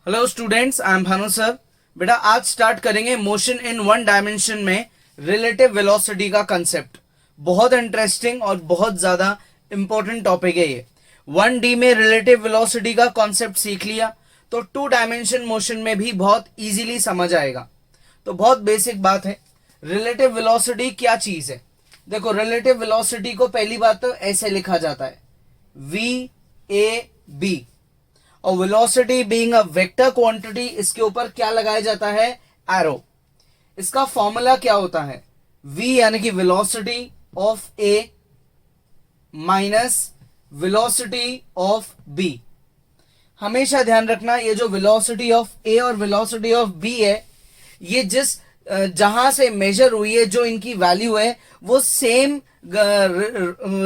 Hello students, I am Bhanu sir. बेटा आज start करेंगे मोशन इन वन डायमेंशन में रिलेटिव वेलोसिटी का कंसेप्ट। बहुत इंटरेस्टिंग और बहुत ज्यादा इंपॉर्टेंट टॉपिक है ये। 1D में रिलेटिव वेलोसिटी का कॉन्सेप्ट सीख लिया तो 2 डायमेंशन मोशन में भी बहुत इजीली समझ आएगा। तो बहुत बेसिक बात है, रिलेटिव वेलोसिटी क्या चीज है। देखो, रिलेटिव वेलोसिटी को पहली बात तो ऐसे लिखा जाता है VAB, और velocity being a vector quantity, इसके ऊपर क्या लगाया जाता है, एरो। इसका फॉर्मूला क्या होता है, V यानी कि velocity of A minus velocity of B। हमेशा ध्यान रखना, ये जो वेलोसिटी ऑफ A और वेलोसिटी ऑफ B है, ये जिस जहां से मेजर हुई है, जो इनकी वैल्यू है वो सेम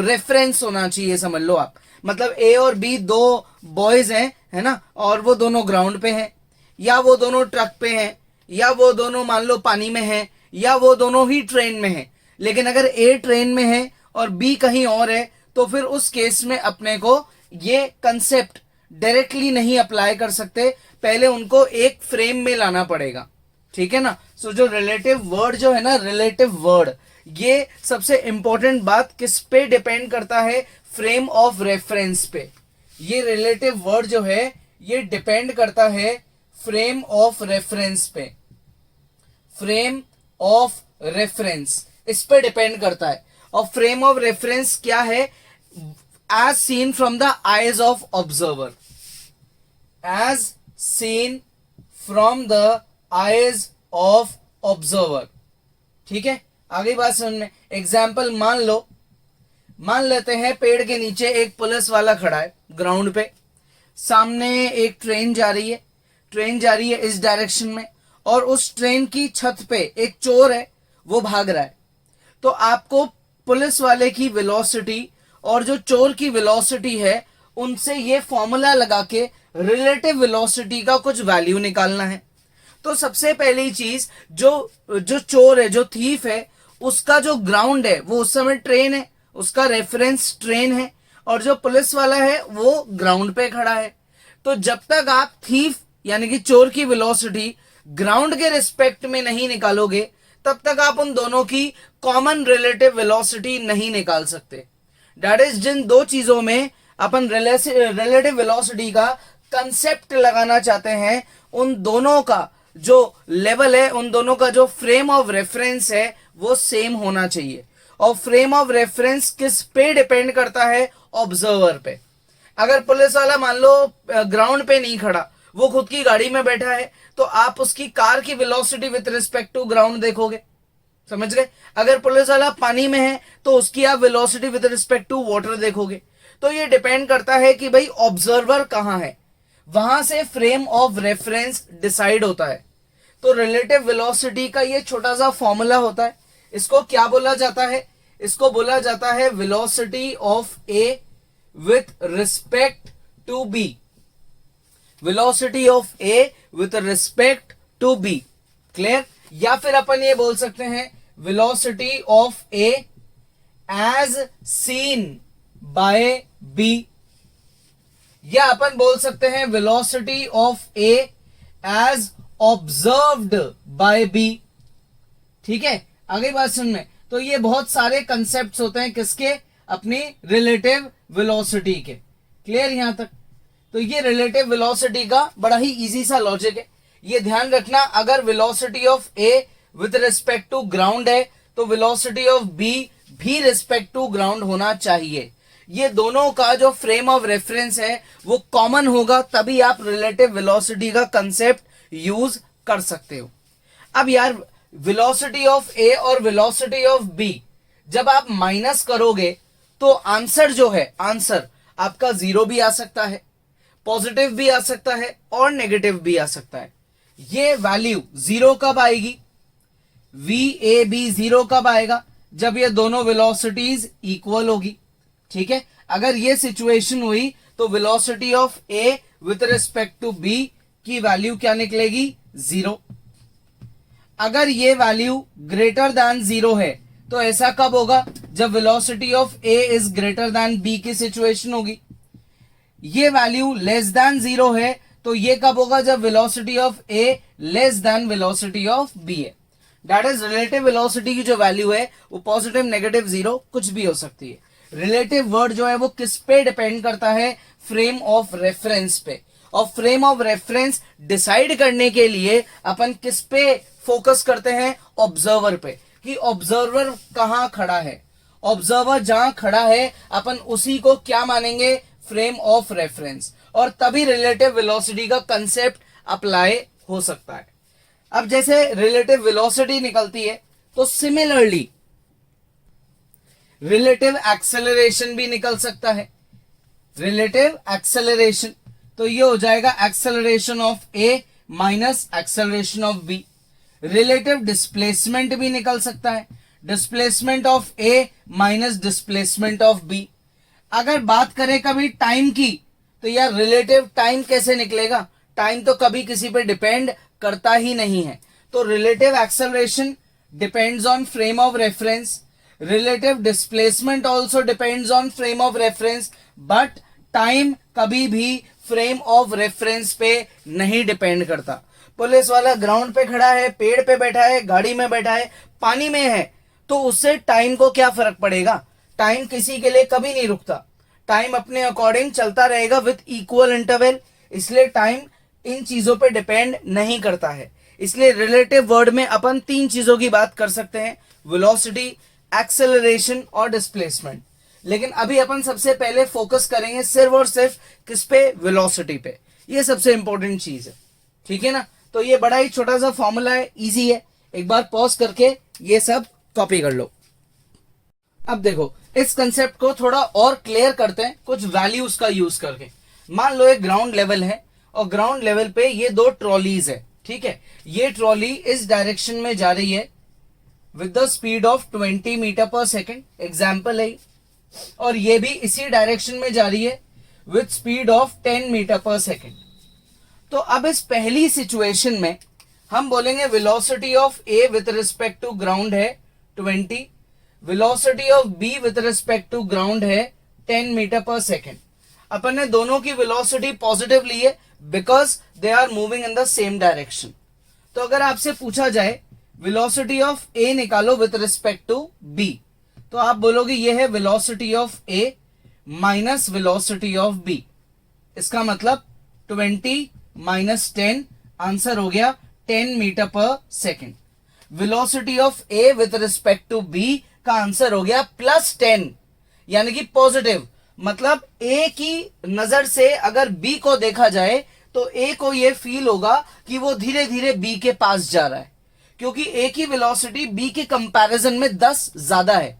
रेफरेंस होना चाहिए, समझ लो आप। मतलब A और B दो बॉयज हैं, है ना, और वो दोनों ग्राउंड पे हैं, या वो दोनों ट्रक पे हैं, या वो दोनों मान लो पानी में हैं, या वो दोनों ही ट्रेन में हैं। लेकिन अगर A ट्रेन में है और B कहीं और है, तो फिर उस केस में अपने को ये कंसेप्ट डायरेक्टली नहीं अप्लाई कर सकते, पहले उनको एक फ्रेम में लाना पड़ेगा, ठीक है ना। सो जो रिलेटिव वर्ड जो है ना, रिलेटिव वर्ड, ये सबसे इंपॉर्टेंट बात किस पे डिपेंड करता है, फ्रेम ऑफ रेफरेंस पे। ये रिलेटिव वर्ड जो है ये डिपेंड करता है फ्रेम ऑफ रेफरेंस पे। फ्रेम ऑफ रेफरेंस इस पे डिपेंड करता है। और फ्रेम ऑफ रेफरेंस क्या है, as seen from the eyes of observer. As seen from the eyes of observer, ठीक है। आगे बात समझ में। एग्जाम्पल मान लेते हैं पेड़ के नीचे एक पुलिस वाला खड़ा है ग्राउंड पे, सामने एक ट्रेन जा रही है इस डायरेक्शन में, और उस ट्रेन की छत पे एक चोर है, वो भाग रहा है। तो आपको पुलिस वाले की वेलोसिटी और जो चोर की वेलोसिटी है, उनसे ये फॉर्मूला लगा के रिलेटिव वेलोसिटी का कुछ वैल्यू निकालना है। तो सबसे पहली चीज, जो चोर है, जो थीफ है, उसका जो ग्राउंड है वो उस समय ट्रेन है, उसका रेफरेंस ट्रेन है, और जो पुलिस वाला है वो ग्राउंड पे खड़ा है। तो जब तक आप थीफ यानी कि चोर की वेलोसिटी ग्राउंड के रिस्पेक्ट में नहीं निकालोगे, तब तक आप उन दोनों की कॉमन रिलेटिव वेलोसिटी नहीं निकाल सकते। दैट इज, जिन दो चीजों में अपन रिलेटिव वेलोसिटी का कंसेप्ट लगाना चाहते हैं, उन दोनों का जो लेवल है, उन दोनों का जो फ्रेम ऑफ रेफरेंस है, वो सेम होना चाहिए। और फ्रेम ऑफ रेफरेंस किस पे डिपेंड करता है, ऑब्जर्वर पे। अगर पुलिस वाला मान लो ग्राउंड पे नहीं खड़ा, वो खुद की गाड़ी में बैठा है, तो आप उसकी कार की velocity with respect to ground देखोगे, समझ गए। अगर पुलिस वाला पानी में है तो उसकी आप velocity with respect to water देखोगे। तो ये डिपेंड करता है कि भाई ऑब्जर्वर कहां है, वहां से फ्रेम ऑफ रेफरेंस डिसाइड होता है। तो रिलेटिव वेलोसिटी का ये छोटा सा फॉर्मूला होता है। इसको क्या बोला जाता है, इसको बोला जाता है velocity of A with respect to B. Velocity of A with respect to B, clear. या फिर अपन ये बोल सकते हैं velocity of A as seen by B, या अपन बोल सकते हैं velocity of A as observed by B, ठीक है। आगे बात सुन में। तो ये बहुत सारे कंसेप्ट्स होते हैं किसके, अपनी रिलेटिव वेलोसिटी के, क्लियर यहां तक। तो ये रिलेटिव वेलोसिटी का बड़ा ही इजी सा लॉजिक है। ये ध्यान रखना, अगर velocity of A with respect to ground है, तो वेलोसिटी ऑफ बी भी रिस्पेक्ट टू ग्राउंड होना चाहिए। ये दोनों का जो फ्रेम ऑफ रेफरेंस है वो कॉमन होगा, तभी आप रिलेटिव वेलोसिटी का कंसेप्ट यूज कर सकते हो। अब यार, वेलोसिटी ऑफ ए और वेलोसिटी ऑफ बी जब आप माइनस करोगे, तो आंसर जो है, आंसर आपका 0 भी आ सकता है, पॉजिटिव भी आ सकता है, और नेगेटिव भी आ सकता है। ये वैल्यू 0 कब आएगी, VAB 0 कब आएगा, जब ये दोनों वेलोसिटीज इक्वल होगी, ठीक है। अगर ये सिचुएशन हुई तो velocity of A with respect to B की वैल्यू क्या निकलेगी, 0। अगर ये वैल्यू ग्रेटर देन 0 है, तो ऐसा कब होगा, जब velocity of A is greater than B की सिचुएशन होगी। ये वैल्यू लेस देन 0 है, तो ये कब होगा? जब velocity of A less than velocity of B है। दैट इज रिलेटिव वेलोसिटी की जो वैल्यू है वो पॉजिटिव, नेगेटिव, जीरो कुछ भी हो सकती है। रिलेटिव वर्ड जो है वो किस पे डिपेंड करता है? फ्रेम ऑफ रेफरेंस पे। और फ्रेम ऑफ रेफरेंस डिसाइड करने के लिए अपन किस पे फोकस करते हैं? ऑब्जर्वर पे, कि ऑब्जर्वर कहां खड़ा है। ऑब्जर्वर जहां खड़ा है अपन उसी को क्या मानेंगे? Frame of reference. और तभी रिलेटिव वेलोसिटी का कंसेप्ट अप्लाई हो सकता है। अब जैसे रिलेटिव वेलोसिटी निकलती है तो सिमिलरली रिलेटिव एक्सेलरेशन भी निकल सकता है। रिलेटिव एक्सेलरेशन तो ये हो जाएगा acceleration of A minus acceleration of B. Relative displacement भी निकल सकता है, displacement of A minus displacement of B. अगर बात करें कभी टाइम की तो यार रिलेटिव टाइम कैसे निकलेगा? टाइम तो कभी किसी पे डिपेंड करता ही नहीं है। तो relative acceleration depends on frame of reference, relative displacement also depends on frame of reference, but time कभी भी फ्रेम ऑफ रेफरेंस पे नहीं डिपेंड करता। पुलिस वाला ग्राउंड पे खड़ा है, पेड़ पे बैठा है, गाड़ी में बैठा है, पानी में है, तो उससे टाइम को क्या फर्क पड़ेगा? टाइम किसी के लिए कभी नहीं रुकता। टाइम अपने अकॉर्डिंग चलता रहेगा विथ इक्वल इंटरवल। इसलिए टाइम इन चीजों पे डिपेंड नहीं करता है। इसलिए रिलेटिव वर्ड में अपन तीन चीजों की बात कर सकते हैं, वेलोसिटी, एक्सेलरेशन और डिस्प्लेसमेंट। लेकिन अभी अपन सबसे पहले फोकस करेंगे सिर्फ और सिर्फ किस पे? वेलोसिटी पे। ये सबसे इंपॉर्टेंट चीज है, ठीक है ना। तो ये बड़ा ही छोटा सा फॉर्मूला है, इजी है। एक बार पॉज करके ये सब कॉपी कर लो। अब देखो इस कंसेप्ट को थोड़ा और क्लियर करते हैं कुछ वैल्यूज का यूज करके। मान लो एक ग्राउंड लेवल है और ग्राउंड लेवल पे ये दो ट्रॉलीज है, ठीक है। ये ट्रॉली इस डायरेक्शन में जा रही है with the speed of 20 metre per second, example है। और ये भी इसी डायरेक्शन में जा रही है with speed of 10 metre per second. तो अब इस पहली सिचुएशन में हम बोलेंगे velocity of A with respect to ground है 20, velocity of B with respect to ground है 10 मीटर पर सेकेंड। अपन ने दोनों की वेलोसिटी पॉजिटिव ली है because they are moving in the same direction. तो अगर आपसे पूछा जाए वेलोसिटी ऑफ ए निकालो विथ रिस्पेक्ट टू बी, तो आप बोलोगे ये है velocity of A minus velocity of B. इसका मतलब 20 माइनस 10, आंसर हो गया 10 metre per second. Velocity of A with respect to B का आंसर हो गया +10, यानी कि पॉजिटिव। मतलब ए की नजर से अगर बी को देखा जाए तो ए को ये फील होगा कि वो धीरे धीरे बी के पास जा रहा है, क्योंकि ए की वेलोसिटी बी के कंपैरिजन में 10 ज्यादा है।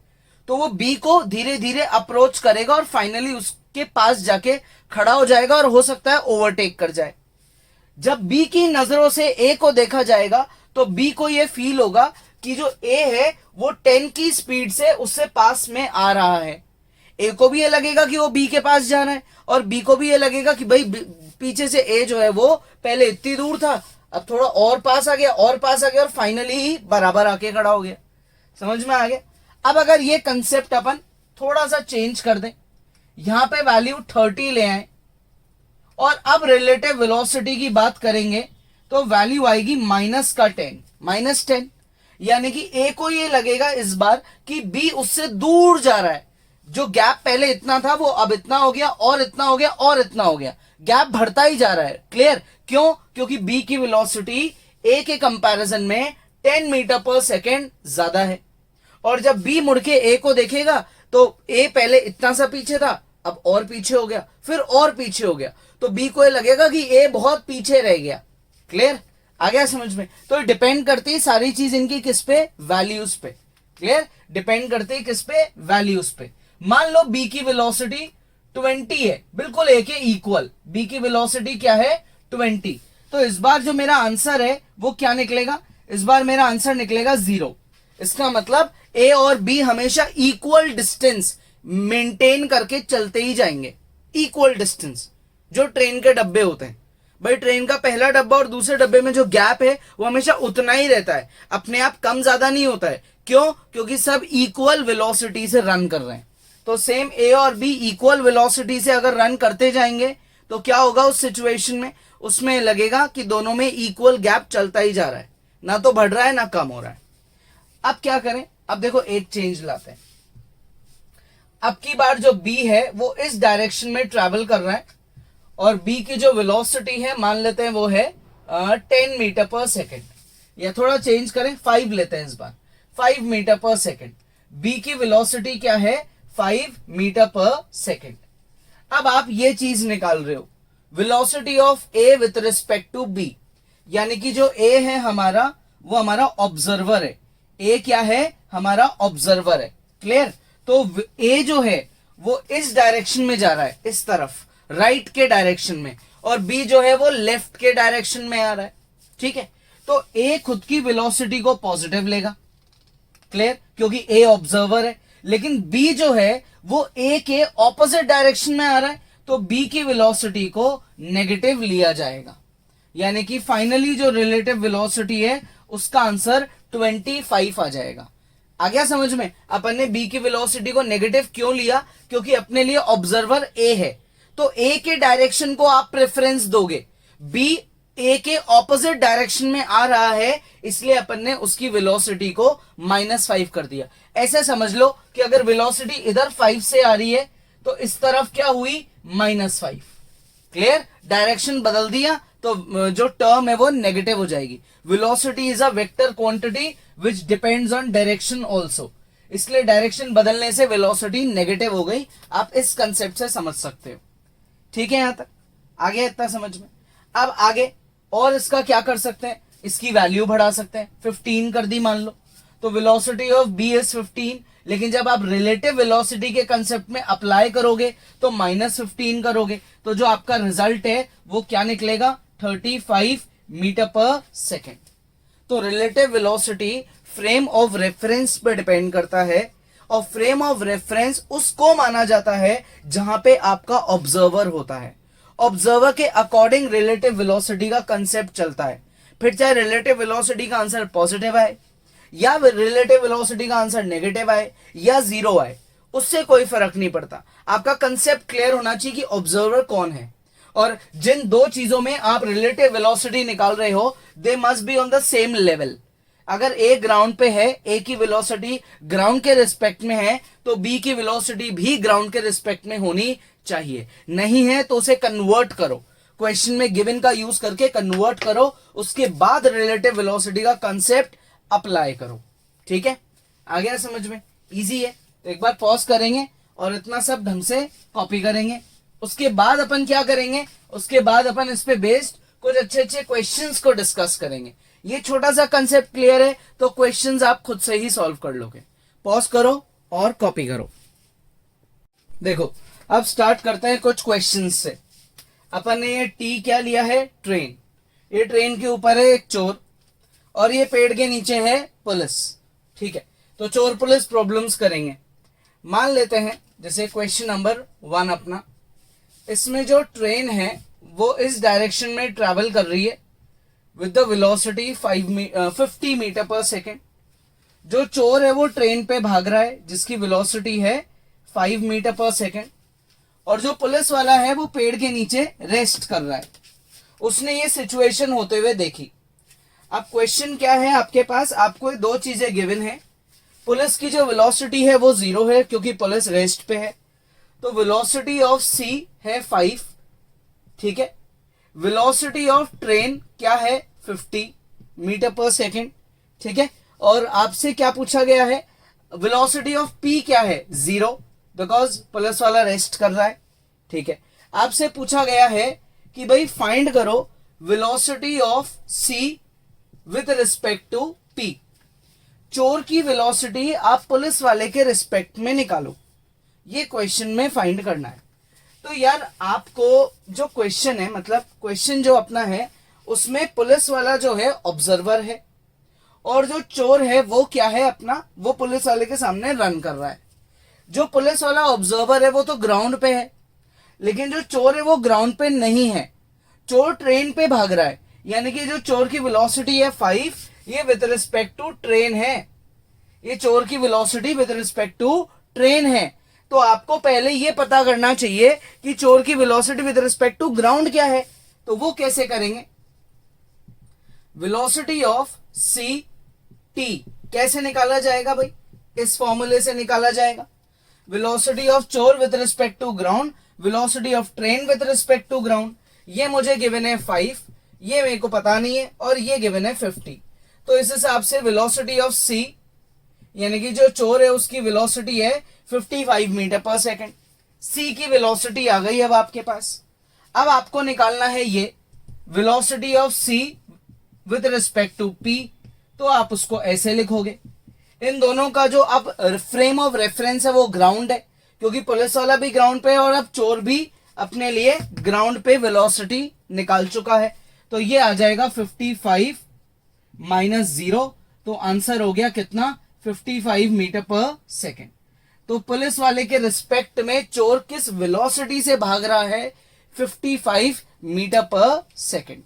तो वो बी को धीरे धीरे अप्रोच करेगा और फाइनली उसके पास जाके खड़ा हो जाएगा और हो सकता है ओवरटेक कर जाए। जब बी की नजरों से ए को देखा जाएगा तो बी को ये फील होगा कि जो ए है वो 10 की स्पीड से उससे पास में आ रहा है। ए को भी ये लगेगा कि वो बी के पास जा रहा है और बी को भी ये लगेगा कि भाई पीछे से ए जो है वो पहले इतनी दूर था, अब थोड़ा और पास आ गया और पास आ गया और फाइनली ही बराबर आके खड़ा हो गया। समझ में आ गया? अब अगर ये कंसेप्ट अपन थोड़ा सा चेंज कर दें, यहां पे वैल्यू 30 ले आए और अब रिलेटिव वेलोसिटी की बात करेंगे तो वैल्यू आएगी -10, यानी कि ए को ये लगेगा इस बार कि बी उससे दूर जा रहा है। जो गैप पहले इतना था वो अब इतना हो गया और इतना हो गया और इतना हो गया, गैप बढ़ता ही जा रहा है। क्लियर? क्यों? क्योंकि बी की वेलोसिटी ए के कंपैरिजन में 10 मीटर पर सेकेंड ज्यादा है। और जब बी मुड़ के ए को देखेगा तो ए पहले इतना सा पीछे था, अब और पीछे हो गया, फिर और पीछे हो गया, तो बी को ये लगेगा कि ए बहुत पीछे रह गया। क्लियर? आ गया समझ में? तो डिपेंड करती है सारी चीज इनकी किस पे? वैल्यूज पे। क्लियर? डिपेंड करती है किस पे? वैल्यूज पे। मान लो बी की वेलोसिटी 20 है, बिल्कुल ए के इक्वल। बी की वेलोसिटी क्या है? 20। तो इस बार जो मेरा आंसर है वो क्या निकलेगा? इस बार मेरा आंसर निकलेगा 0। इसका मतलब ए और बी हमेशा इक्वल डिस्टेंस मेंटेन करके चलते ही जाएंगे। इक्वल डिस्टेंस, जो ट्रेन के डब्बे होते हैं भाई, ट्रेन का पहला डब्बा और दूसरे डब्बे में जो गैप है वो हमेशा उतना ही रहता है, अपने आप कम ज्यादा नहीं होता है। क्यों? क्योंकि सब इक्वल वेलोसिटी से रन कर रहे हैं। तो सेम ए और बी इक्वल वेलोसिटी से अगर रन करते जाएंगे तो क्या होगा उस सिचुएशन में? उसमें लगेगा कि दोनों में इक्वल गैप चलता ही जा रहा है, ना तो बढ़ रहा है ना कम हो रहा है। अब क्या करें, अब देखो एक चेंज लाते हैं। अब की बार जो b है वो इस डायरेक्शन में ट्रैवल कर रहा है और b की जो वेलोसिटी है मान लेते हैं वो है 10 मीटर पर सेकेंड, या थोड़ा चेंज करें 5 लेते हैं इस बार, 5 मीटर पर सेकेंड। b की वेलोसिटी क्या है, 5 मीटर पर सेकेंड। अब आप ये चीज निकाल रहे हो, velocity of a with respect to b, यानी कि जो a है हमारा वो हमारा ऑब्जर्वर है, a क्या है हमारा ऑब्जर्वर है, क्लियर। तो a जो है वो इस डायरेक्शन में जा रहा है, इस तरफ राइट के डायरेक्शन में, और b जो है वो लेफ्ट के डायरेक्शन में आ रहा है, ठीक है। तो a खुद की वेलोसिटी को पॉजिटिव लेगा, क्लियर, क्योंकि a ऑब्जर्वर है, लेकिन b जो है वो a के ऑपोजिट डायरेक्शन में आ रहा है, तो b की वेलोसिटी को नेगेटिव लिया जाएगा, यानी कि फाइनली जो रिलेटिव वेलोसिटी है उसका आंसर 25 आ जाएगा। आ गया समझ में। अपन ने b की वेलोसिटी को नेगेटिव क्यों लिया, क्योंकि अपने लिए ऑब्जर्वर a है, तो a के डायरेक्शन को आप प्रेफरेंस दोगे, b a के ऑपोजिट डायरेक्शन में आ रहा है, इसलिए अपन ने उसकी वेलोसिटी को -5 कर दिया। ऐसे समझ लो कि अगर वेलोसिटी इधर 5 से आ रही है तो इस तरफ क्या हुई, -5, क्लियर, डायरेक्शन बदल दिया तो जो टर्म है वो नेगेटिव हो जाएगी। Velocity is a vector quantity which depends on direction also, इसलिए डायरेक्शन बदलने से वेलोसिटी नेगेटिव हो गई। आप इस कंसेप्ट से समझ सकते हो, ठीक है। यहां तक आ गया इतना समझ में। अब आगे और इसका क्या कर सकते हैं, इसकी वैल्यू बढ़ा सकते हैं, 15 कर दी मान लो, तो वेलोसिटी ऑफ b इज 15, लेकिन जब आप रिलेटिव वेलोसिटी के कंसेप्ट में अप्लाई करोगे तो -15 करोगे, तो जो आपका रिजल्ट है वो क्या निकलेगा, 35 मीटर पर सेकेंड। तो relative velocity frame of reference पे डिपेंड करता है, और फ्रेम ऑफ रेफरेंस उसको माना जाता है जहां पे आपका ऑब्जर्वर होता है। ऑब्जर्वर के अकॉर्डिंग रिलेटिव वेलोसिटी का कंसेप्ट चलता है, फिर चाहे रिलेटिव वेलोसिटी का आंसर पॉजिटिव आए या रिलेटिव वेलोसिटी का आंसर नेगेटिव आए या 0 आए, उससे कोई फर्क नहीं पड़ता। आपका कंसेप्ट क्लियर होना चाहिए कि ऑब्जर्वर कौन है, और जिन दो चीजों में आप रिलेटिव वेलोसिटी निकाल रहे हो they must be on the same level. अगर ए ग्राउंड पे है, ए की वेलोसिटी ग्राउंड के रिस्पेक्ट में है, तो बी की वेलोसिटी भी ग्राउंड के रिस्पेक्ट में होनी चाहिए। नहीं है तो उसे कन्वर्ट करो, क्वेश्चन में गिवन का यूज करके कन्वर्ट करो, उसके बाद रिलेटिव वेलोसिटी का कंसेप्ट अप्लाई करो, ठीक है। आ गया समझ में, इजी है। तो एक बार पॉज करेंगे और इतना सब ढंग से कॉपी करेंगे, उसके बाद अपन क्या करेंगे, उसके बाद अपन इस पे बेस्ड कुछ अच्छे अच्छे क्वेश्चंस को डिस्कस करेंगे। ये छोटा सा कंसेप्ट क्लियर है तो क्वेश्चंस आप खुद से ही सॉल्व कर लोगे। पॉज करो और कॉपी करो। देखो अब स्टार्ट करते हैं कुछ क्वेश्चंस से। अपन ने ये टी क्या लिया है, ट्रेन। ये ट्रेन के ऊपर है एक चोर और ये पेड़ के नीचे है पुलिस, ठीक है। तो चोर पुलिस प्रॉब्लम्स करेंगे। मान लेते हैं जैसे क्वेश्चन नंबर 1 अपना, इसमें जो ट्रेन है वो इस डायरेक्शन में ट्रैवल कर रही है with the velocity 50 metre per second. जो चोर है वो ट्रेन पे भाग रहा है जिसकी वेलोसिटी है 5 मीटर पर सेकेंड, और जो पुलिस वाला है वो पेड़ के नीचे रेस्ट कर रहा है। उसने ये सिचुएशन होते हुए देखी। अब क्वेश्चन क्या है आपके पास, आपको दो चीजें गिवन है। पुलिस की जो वेलोसिटी है वो 0 है क्योंकि पुलिस रेस्ट पे है, तो वेलोसिटी ऑफ सी है 5, ठीक है। वेलोसिटी ऑफ ट्रेन क्या है 50 मीटर पर सेकेंड, ठीक है। और आपसे क्या पूछा गया है, वेलोसिटी ऑफ पी क्या है 0 बिकॉज पुलिस वाला रेस्ट कर रहा है, ठीक है। आपसे पूछा गया है कि भाई फाइंड करो velocity of C with respect to P. चोर की वेलोसिटी आप पुलिस वाले के रिस्पेक्ट में निकालो, ये क्वेश्चन में फाइंड करना है। तो यार आपको जो क्वेश्चन है, मतलब क्वेश्चन जो अपना है उसमें पुलिस वाला जो है ऑब्जर्वर है और जो चोर है वो क्या है अपना, वो पुलिस वाले के सामने रन कर रहा है। जो पुलिस वाला ऑब्जर्वर है वो तो ग्राउंड पे है, लेकिन जो चोर है वो ग्राउंड पे नहीं है, चोर ट्रेन पे भाग रहा है। यानी कि जो चोर की वेलोसिटी है 5, ये विद रिस्पेक्ट टू ट्रेन है, ये चोर की velocity with respect to train है। तो आपको पहले ये पता करना चाहिए कि चोर की velocity with respect to ground क्या है, तो वो कैसे करेंगे? वेलोसिटी ऑफ सी टी कैसे निकाला जाएगा भाई? इस फॉर्मूले से निकाला जाएगा। वेलोसिटी ऑफ चोर with respect to ground, velocity of train with respect to ground. ये मुझे गिवन है 5, ये मेरे को पता नहीं है, और ये गिवन है 50। तो इस हिसाब से वेलोसिटी ऑफ सी यानी कि जो चोर है उसकी वेलोसिटी है 55 मीटर पर सेकेंड। सी की वेलोसिटी आ गई अब आपके पास। अब आपको निकालना है ये velocity of C with respect to P, तो आप उसको ऐसे लिखोगे। इन दोनों का जो अब फ्रेम ऑफ रेफरेंस है वो ग्राउंड है, क्योंकि पुलिस वाला भी ग्राउंड पे है और अब चोर भी अपने लिए ग्राउंड पे वेलोसिटी निकाल चुका है। तो ये आ जाएगा 55 माइनस 0, तो आंसर हो गया कितना? 55 मीटर पर सेकेंड। तो पुलिस वाले के रिस्पेक्ट में चोर किस वेलोसिटी से भाग रहा है? 55 मीटर पर सेकेंड।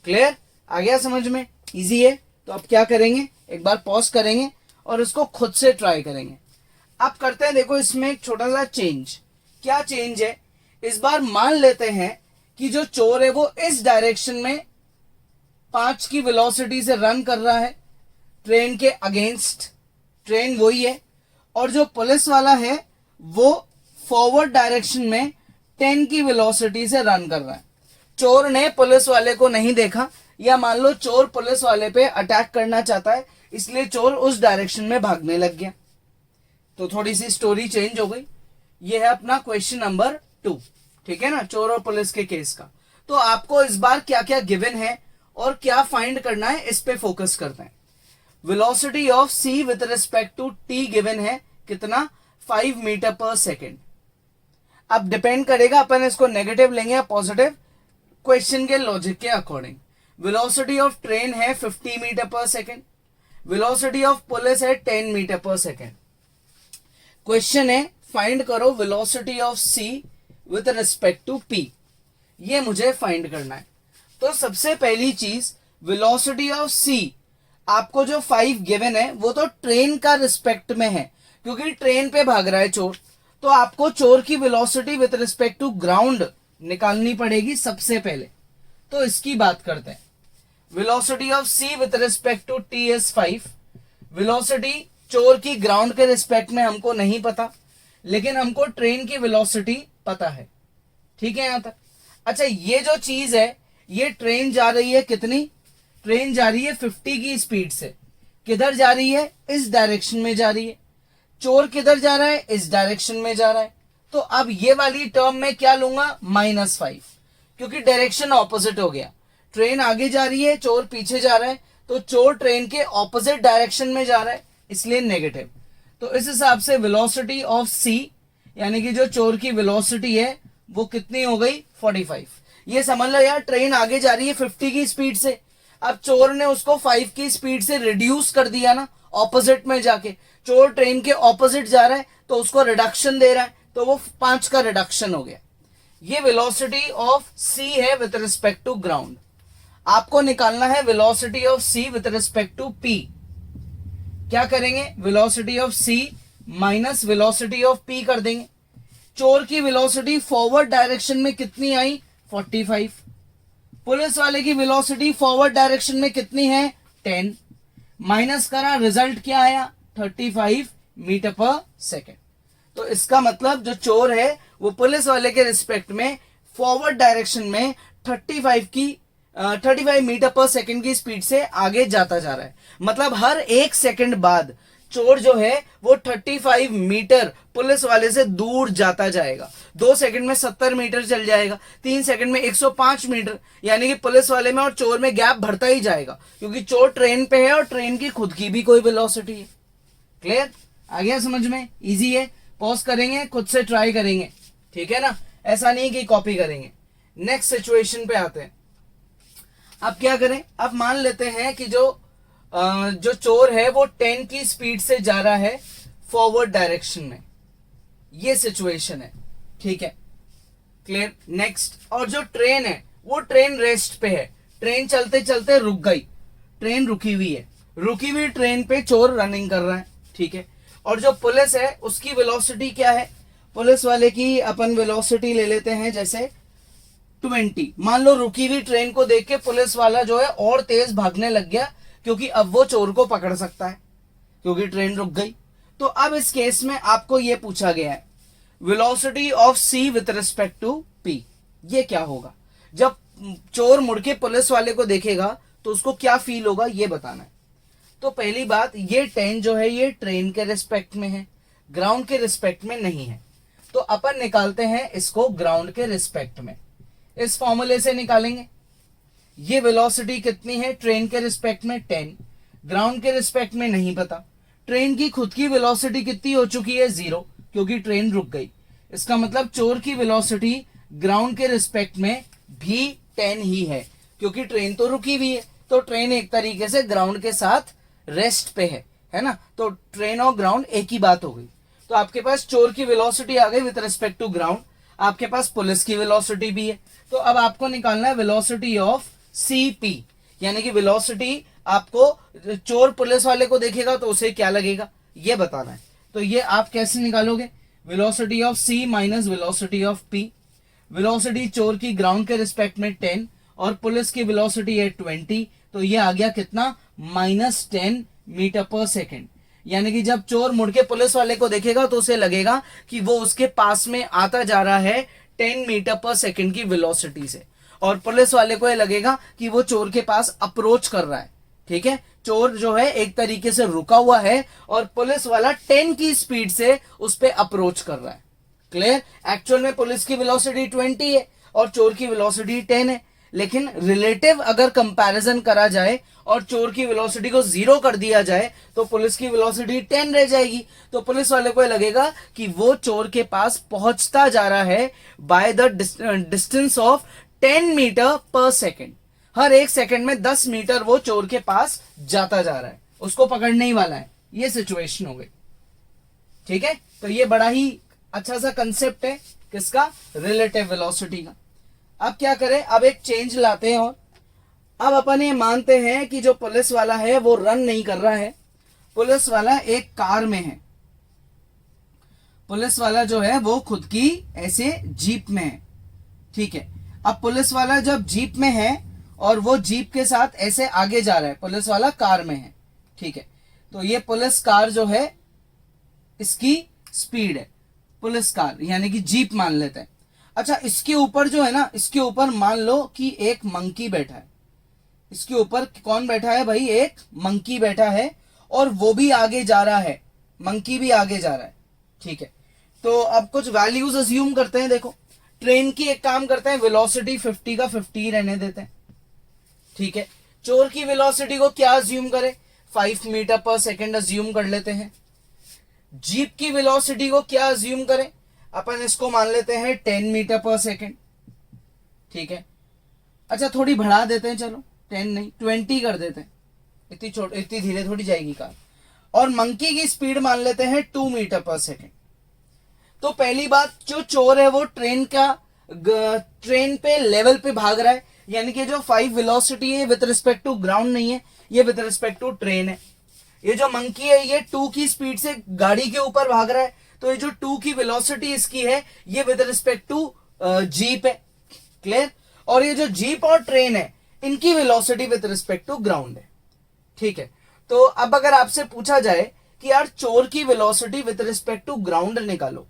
क्लियर? आ गया समझ में? इजी है। तो अब क्या करेंगे, एक बार पॉज करेंगे और इसको खुद से ट्राई करेंगे। अब करते हैं, देखो इसमें एक छोटा सा चेंज। क्या चेंज है? इस बार मान लेते हैं कि जो चोर है वो इस डायरेक्शन में 5 की वेलोसिटी से रन कर रहा है, ट्रेन के अगेंस्ट। ट्रेन वही है, और जो पुलिस वाला है वो फॉरवर्ड डायरेक्शन में 10 की वेलोसिटी से रन कर रहा है। चोर ने पुलिस वाले को नहीं देखा, या मान लो चोर पुलिस वाले पे अटैक करना चाहता है, इसलिए चोर उस डायरेक्शन में भागने लग गया। तो थोड़ी सी स्टोरी चेंज हो गई। ये है अपना क्वेश्चन नंबर 2, ठीक है ना, चोर और पुलिस के केस का। तो आपको इस बार क्या क्या गिवन है और क्या फाइंड करना है, इस पे फोकस करते हैं। Velocity of C with respect to T given है कितना? 5 मीटर पर सेकेंड। अब डिपेंड करेगा अपन इसको नेगेटिव लेंगे या पॉजिटिव, क्वेश्चन के लॉजिक के अकॉर्डिंग। वेलोसिटी ऑफ ट्रेन है 50 metre per second, velocity of police है 10 मीटर पर सेकेंड। क्वेश्चन है फाइंड करो velocity of C with respect to P, ये मुझे फाइंड करना है। तो सबसे पहली चीज, वेलोसिटी ऑफ सी आपको जो 5 गिवन है वो तो ट्रेन का रिस्पेक्ट में है, क्योंकि ट्रेन पे भाग रहा है चोर। तो आपको चोर की velocity with respect to ground निकालनी पड़ेगी सबसे पहले। तो इसकी बात करते हैं। Velocity of C with respect to T is 5। Velocity चोर की ग्राउंड के रिस्पेक्ट में हमको नहीं पता, लेकिन हमको ट्रेन की वेलोसिटी पता है। ठीक है यहां तक? अच्छा, ये जो चीज है, ये ट्रेन जा रही है कितनी? ट्रेन जा रही है 50 की स्पीड से। किधर जा रही है? इस डायरेक्शन में जा रही है। चोर किधर जा रहा है? इस डायरेक्शन में जा रहा है। तो अब ये वाली टर्म में क्या लूंगा? -5, क्योंकि डायरेक्शन ऑपोजिट हो गया। ट्रेन आगे जा रही है, चोर पीछे जा रहा है, तो चोर ट्रेन के ऑपोजिट डायरेक्शन में जा रहा है, इसलिए नेगेटिव। तो इस हिसाब से वेलोसिटी ऑफ सी यानी कि जो चोर की वेलोसिटी है वो कितनी हो गई? 45। ये समझ लो यार, ट्रेन आगे जा रही है 50 की स्पीड से, अब चोर ने उसको 5 की स्पीड से रिड्यूस कर दिया ना, ऑपोजिट में जाके। चोर ट्रेन के ऑपोजिट जा रहा है तो उसको रिडक्शन दे रहा है, तो वो 5 का रिडक्शन हो गया। ये वेलोसिटी ऑफ सी है विद रिस्पेक्ट टू ग्राउंड। आपको निकालना है velocity of C with respect to P. क्या करेंगे? Velocity of C minus velocity of P कर देंगे। चोर की वेलोसिटी फॉरवर्ड डायरेक्शन में कितनी आई? 45। पुलिस वाले की वेलोसिटी फॉरवर्ड डायरेक्शन में कितनी है? 10। माइनस करा, रिजल्ट क्या आया? 35 मीटर पर सेकेंड। तो इसका मतलब जो चोर है वो पुलिस वाले के रिस्पेक्ट में फॉरवर्ड डायरेक्शन में 35 मीटर पर सेकेंड की स्पीड से आगे जाता जा रहा है। मतलब हर 1 सेकेंड बाद चोर जो है वो 35 मीटर पुलिस वाले से दूर जाता जाएगा। 2 सेकंड में 70 मीटर चल जाएगा, 3 सेकंड में 105 मीटर, यानी कि पुलिस वाले में और चोर में गैप बढ़ता ही जाएगा, क्योंकि चोर ट्रेन पे है और ट्रेन की खुद की भी कोई वेलोसिटी है। क्लियर? आ गया समझ में? इजी है। पॉज करेंगे, खुद से ट्राई करेंगे, ठीक है ना, ऐसा नहीं कि कॉपी करेंगे। नेक्स्ट सिचुएशन पे आते हैं। अब क्या करें? अब मान लेते हैं कि जो चोर है वो 10 की स्पीड से जा रहा है फॉरवर्ड डायरेक्शन में। ये सिचुएशन है, ठीक है, क्लियर। नेक्स्ट, और जो ट्रेन है वो ट्रेन रेस्ट पे है, ट्रेन चलते चलते रुक गई, ट्रेन रुकी हुई है, रुकी हुई ट्रेन पे चोर रनिंग कर रहा है, ठीक है। और जो पुलिस है उसकी वेलोसिटी क्या है? पुलिस वाले की अपन वेलोसिटी ले लेते हैं जैसे 20। मान लो रुकी हुई ट्रेन को देख के पुलिस वाला जो है और तेज भागने लग गया, क्योंकि अब वो चोर को पकड़ सकता है, क्योंकि ट्रेन रुक गई। तो अब इस केस में आपको ये पूछा गया है velocity of C with respect to P, ये क्या होगा। जब चोर मुड़ के पुलिस वाले को देखेगा तो उसको क्या फील होगा, ये बताना है। तो पहली बात, ये 10 जो है ये ट्रेन के रिस्पेक्ट में है, ग्राउंड के रिस्पेक्ट में नहीं है। तो अपन निकालते हैं इसको ग्राउंड के रिस्पेक्ट में, इस फॉर्मूले से निकालेंगे। ये वेलोसिटी कितनी है ट्रेन के रिस्पेक्ट में 10, ग्राउंड के रिस्पेक्ट में नहीं पता। ट्रेन की खुद की वेलोसिटी कितनी हो चुकी है 0, क्योंकि ट्रेन रुक गई। इसका मतलब चोर की वेलोसिटी ग्राउंड के रिस्पेक्ट में भी 10 ही है, क्योंकि ट्रेन तो रुकी हुई है। तो ट्रेन एक तरीके से ग्राउंड के साथ रेस्ट पे है ना। तो ट्रेन और ग्राउंड एक ही बात हो गई। तो आपके पास चोर की वेलोसिटी आ गई विद रिस्पेक्ट टू ग्राउंड, आपके पास पुलिस की वेलोसिटी भी है। तो अब आपको निकालना है वेलोसिटी ऑफ सीपी, यानी कि वेलोसिटी आपको चोर पुलिस वाले को देखेगा तो उसे क्या लगेगा, ये बताना है। तो ये आप कैसे निकालोगे, velocity of C minus velocity of P. Velocity चोर की ग्राउंड के रिस्पेक्ट में 10 और पुलिस की वेलोसिटी है 20, तो ये आ गया कितना, -10 मीटर पर सेकेंड। यानी कि जब चोर मुड़ के पुलिस वाले को देखेगा तो उसे लगेगा कि वो उसके पास में आता जा रहा है 10 मीटर पर सेकेंड की वेलोसिटी से, और पुलिस वाले को ये लगेगा कि वो चोर के पास अप्रोच कर रहा है। ठीक है, चोर जो है एक तरीके से रुका हुआ है और पुलिस वाला 10 की स्पीड से उस पर अप्रोच कर रहा है। क्लियर। एक्चुअल में पुलिस की वेलोसिटी 20 है और चोर की वेलोसिटी 10 है, लेकिन रिलेटिव अगर कंपैरिजन करा जाए और चोर की वेलोसिटी को 0 कर दिया जाए तो पुलिस की वेलोसिटी 10 रह जाएगी। तो पुलिस वाले को लगेगा कि वो चोर के पास पहुंचता जा रहा है by the distance of 10 metre per second. हर एक सेकंड में 10 मीटर वो चोर के पास जाता जा रहा है, उसको पकड़ने ही वाला है। ये सिचुएशन हो गई। ठीक है, तो ये बड़ा ही अच्छा सा कंसेप्ट है किसका, रिलेटिव वेलोसिटी का। अब क्या करें, अब एक चेंज लाते हैं और अब अपन ये मानते हैं कि जो पुलिस वाला है वो रन नहीं कर रहा है, पुलिस वाला एक कार में है। पुलिस वाला जो है वो खुद की ऐसे जीप में है। ठीक है, अब पुलिस वाला जब जीप में है और वो जीप के साथ ऐसे आगे जा रहा है, पुलिस वाला कार में है। ठीक है, तो ये पुलिस कार जो है इसकी स्पीड है, पुलिस कार यानी कि जीप मान लेते हैं। अच्छा, इसके ऊपर जो है ना, इसके ऊपर मान लो कि एक मंकी बैठा है। इसके ऊपर कौन बैठा है भाई, एक मंकी बैठा है और वो भी आगे जा रहा है, मंकी भी आगे जा रहा है। ठीक है, तो अब कुछ वैल्यूज अज्यूम करते हैं। देखो, ट्रेन की एक काम करते हैं, वेलोसिटी 50 का 50 रहने देते हैं। ठीक है, चोर की वेलोसिटी को क्या अज्यूम करें, 5 मीटर पर सेकेंड अज्यूम कर लेते हैं। जीप की वेलोसिटी को क्या अज्यूम करें, अपन इसको मान लेते हैं 10 मीटर पर सेकेंड। ठीक है, अच्छा थोड़ी बढ़ा देते हैं, चलो 10 नहीं 20 कर देते हैं, इतनी धीरे थोड़ी जाएगी कार। और मंकी की स्पीड मान लेते हैं 2 मीटर पर सेकेंड। तो पहली बात, जो चोर है वो ट्रेन पे लेवल पे भाग रहा है, यानी कि जो 5 वेलोसिटी है विद रिस्पेक्ट टू ग्राउंड नहीं है, ये विद रिस्पेक्ट टू ट्रेन है। ये जो मंकी है ये 2 की स्पीड से गाड़ी के ऊपर भाग रहा है, तो ये जो 2 की वेलोसिटी इसकी है ये विद रिस्पेक्ट टू जीप है। क्लियर। और ये जो जीप और ट्रेन है इनकी velocity with respect to ground है। ठीक है, तो अब अगर आपसे पूछा जाए कि यार चोर की velocity with respect to ground निकालो,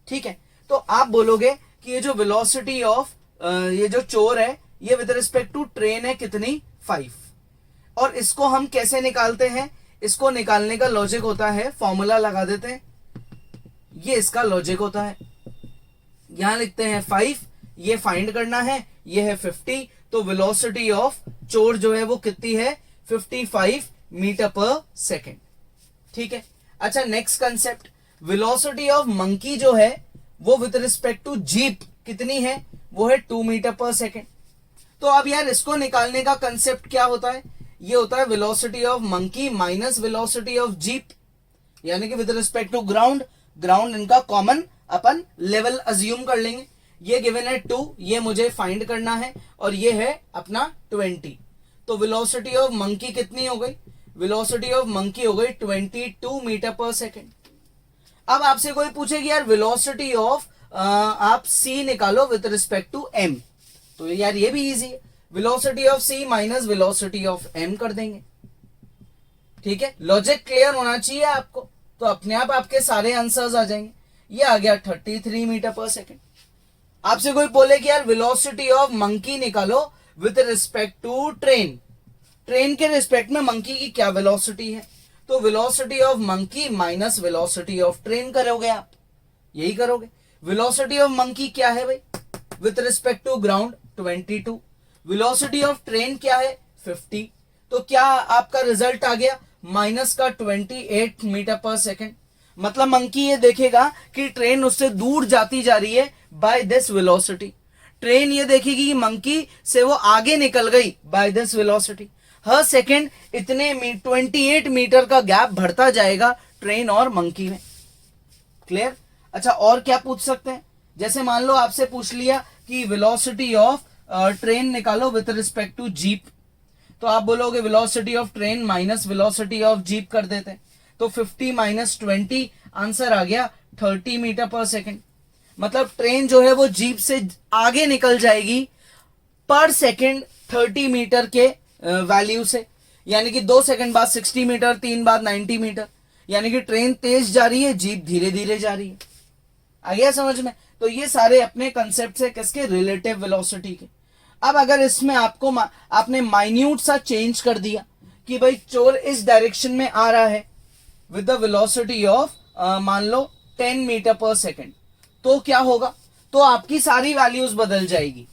ठीक है, तो आप बोलोगे कि ये जो वेलोसिटी ऑफ ये जो चोर है ये विद रिस्पेक्ट टू ट्रेन है कितनी, 5। और इसको हम कैसे निकालते हैं, इसको निकालने का लॉजिक होता है, फॉर्मूला लगा देते हैं, ये इसका लॉजिक होता है। यहां लिखते हैं 5, ये फाइंड करना है, ये है 50, तो वेलोसिटी ऑफ चोर जो है वो कितनी है, 55 मीटर पर सेकेंड। ठीक है, अच्छा next concept, velocity of monkey जो है वो विद रिस्पेक्ट टू जीप कितनी है, वो है 2 मीटर पर सेकेंड। तो अब यार इसको निकालने का कंसेप्ट क्या होता है, ये होता है velocity of monkey minus velocity of jeep, यानी कि with respect to ground, ground इनका कॉमन अपन लेवल अज्यूम कर लेंगे। ये गिवन है 2, ये मुझे फाइंड करना है, और ये है अपना 20। तो वेलोसिटी ऑफ मंकी कितनी हो गई, वेलोसिटी ऑफ मंकी हो गई 22 मीटर पर सेकेंड। अब आपसे कोई पूछे कि यार वेलोसिटी ऑफ आप c निकालो विद रिस्पेक्ट टू m, तो यार ये भी इजी है, velocity of C minus velocity of M कर देंगे। ठीक है, लॉजिक क्लियर होना चाहिए आपको, तो अपने आप आपके सारे आंसर्स आ जाएंगे। ये आ गया 33 मीटर पर सेकेंड। आपसे कोई बोले कि यार वेलोसिटी ऑफ मंकी निकालो with respect to train, train के रिस्पेक्ट में मंकी की क्या वेलोसिटी है, तो velocity of monkey minus velocity of train करोगे आप, यही करोगे। वेलोसिटी ऑफ मंकी क्या है भाई, with respect to ground 22, velocity of train क्या है 50, तो क्या आपका रिजल्ट आ गया माइनस का 28 मीटर पर सेकेंड। मतलब मंकी ये देखेगा कि ट्रेन उससे दूर जाती जा रही है बाय दिस वेलोसिटी, ट्रेन ये देखेगी कि मंकी से वो आगे निकल गई बाय दिस वेलोसिटी। हर सेकेंड इतने 28 मीटर का गैप बढ़ता जाएगा ट्रेन और मंकी में। क्लियर। अच्छा, और क्या पूछ सकते हैं, जैसे मान लो आपसे पूछ लिया कि वेलोसिटी ऑफ ट्रेन निकालो विथ रिस्पेक्ट टू जीप, तो आप बोलोगे velocity of train minus velocity of jeep कर देते हैं, तो 50 माइनस 20 आंसर आ गया 30 मीटर पर सेकेंड। मतलब ट्रेन जो है वो जीप से आगे निकल जाएगी पर सेकेंड 30 मीटर के वैल्यू से, यानी कि 2 सेकंड बाद 60 मीटर, 3 बाद 90 मीटर, यानी कि ट्रेन तेज जा रही है, जीप धीरे धीरे जा रही है। आ गया समझ में। तो ये सारे अपने कंसेप्ट है किसके, रिलेटिव वेलोसिटी के। अब अगर इसमें आपको आपने माइन्यूट सा चेंज कर दिया कि भाई चोर इस डायरेक्शन में आ रहा है विद द वेलोसिटी ऑफ मान लो 10 मीटर पर सेकेंड, तो क्या होगा, तो आपकी सारी वैल्यूज बदल जाएगी।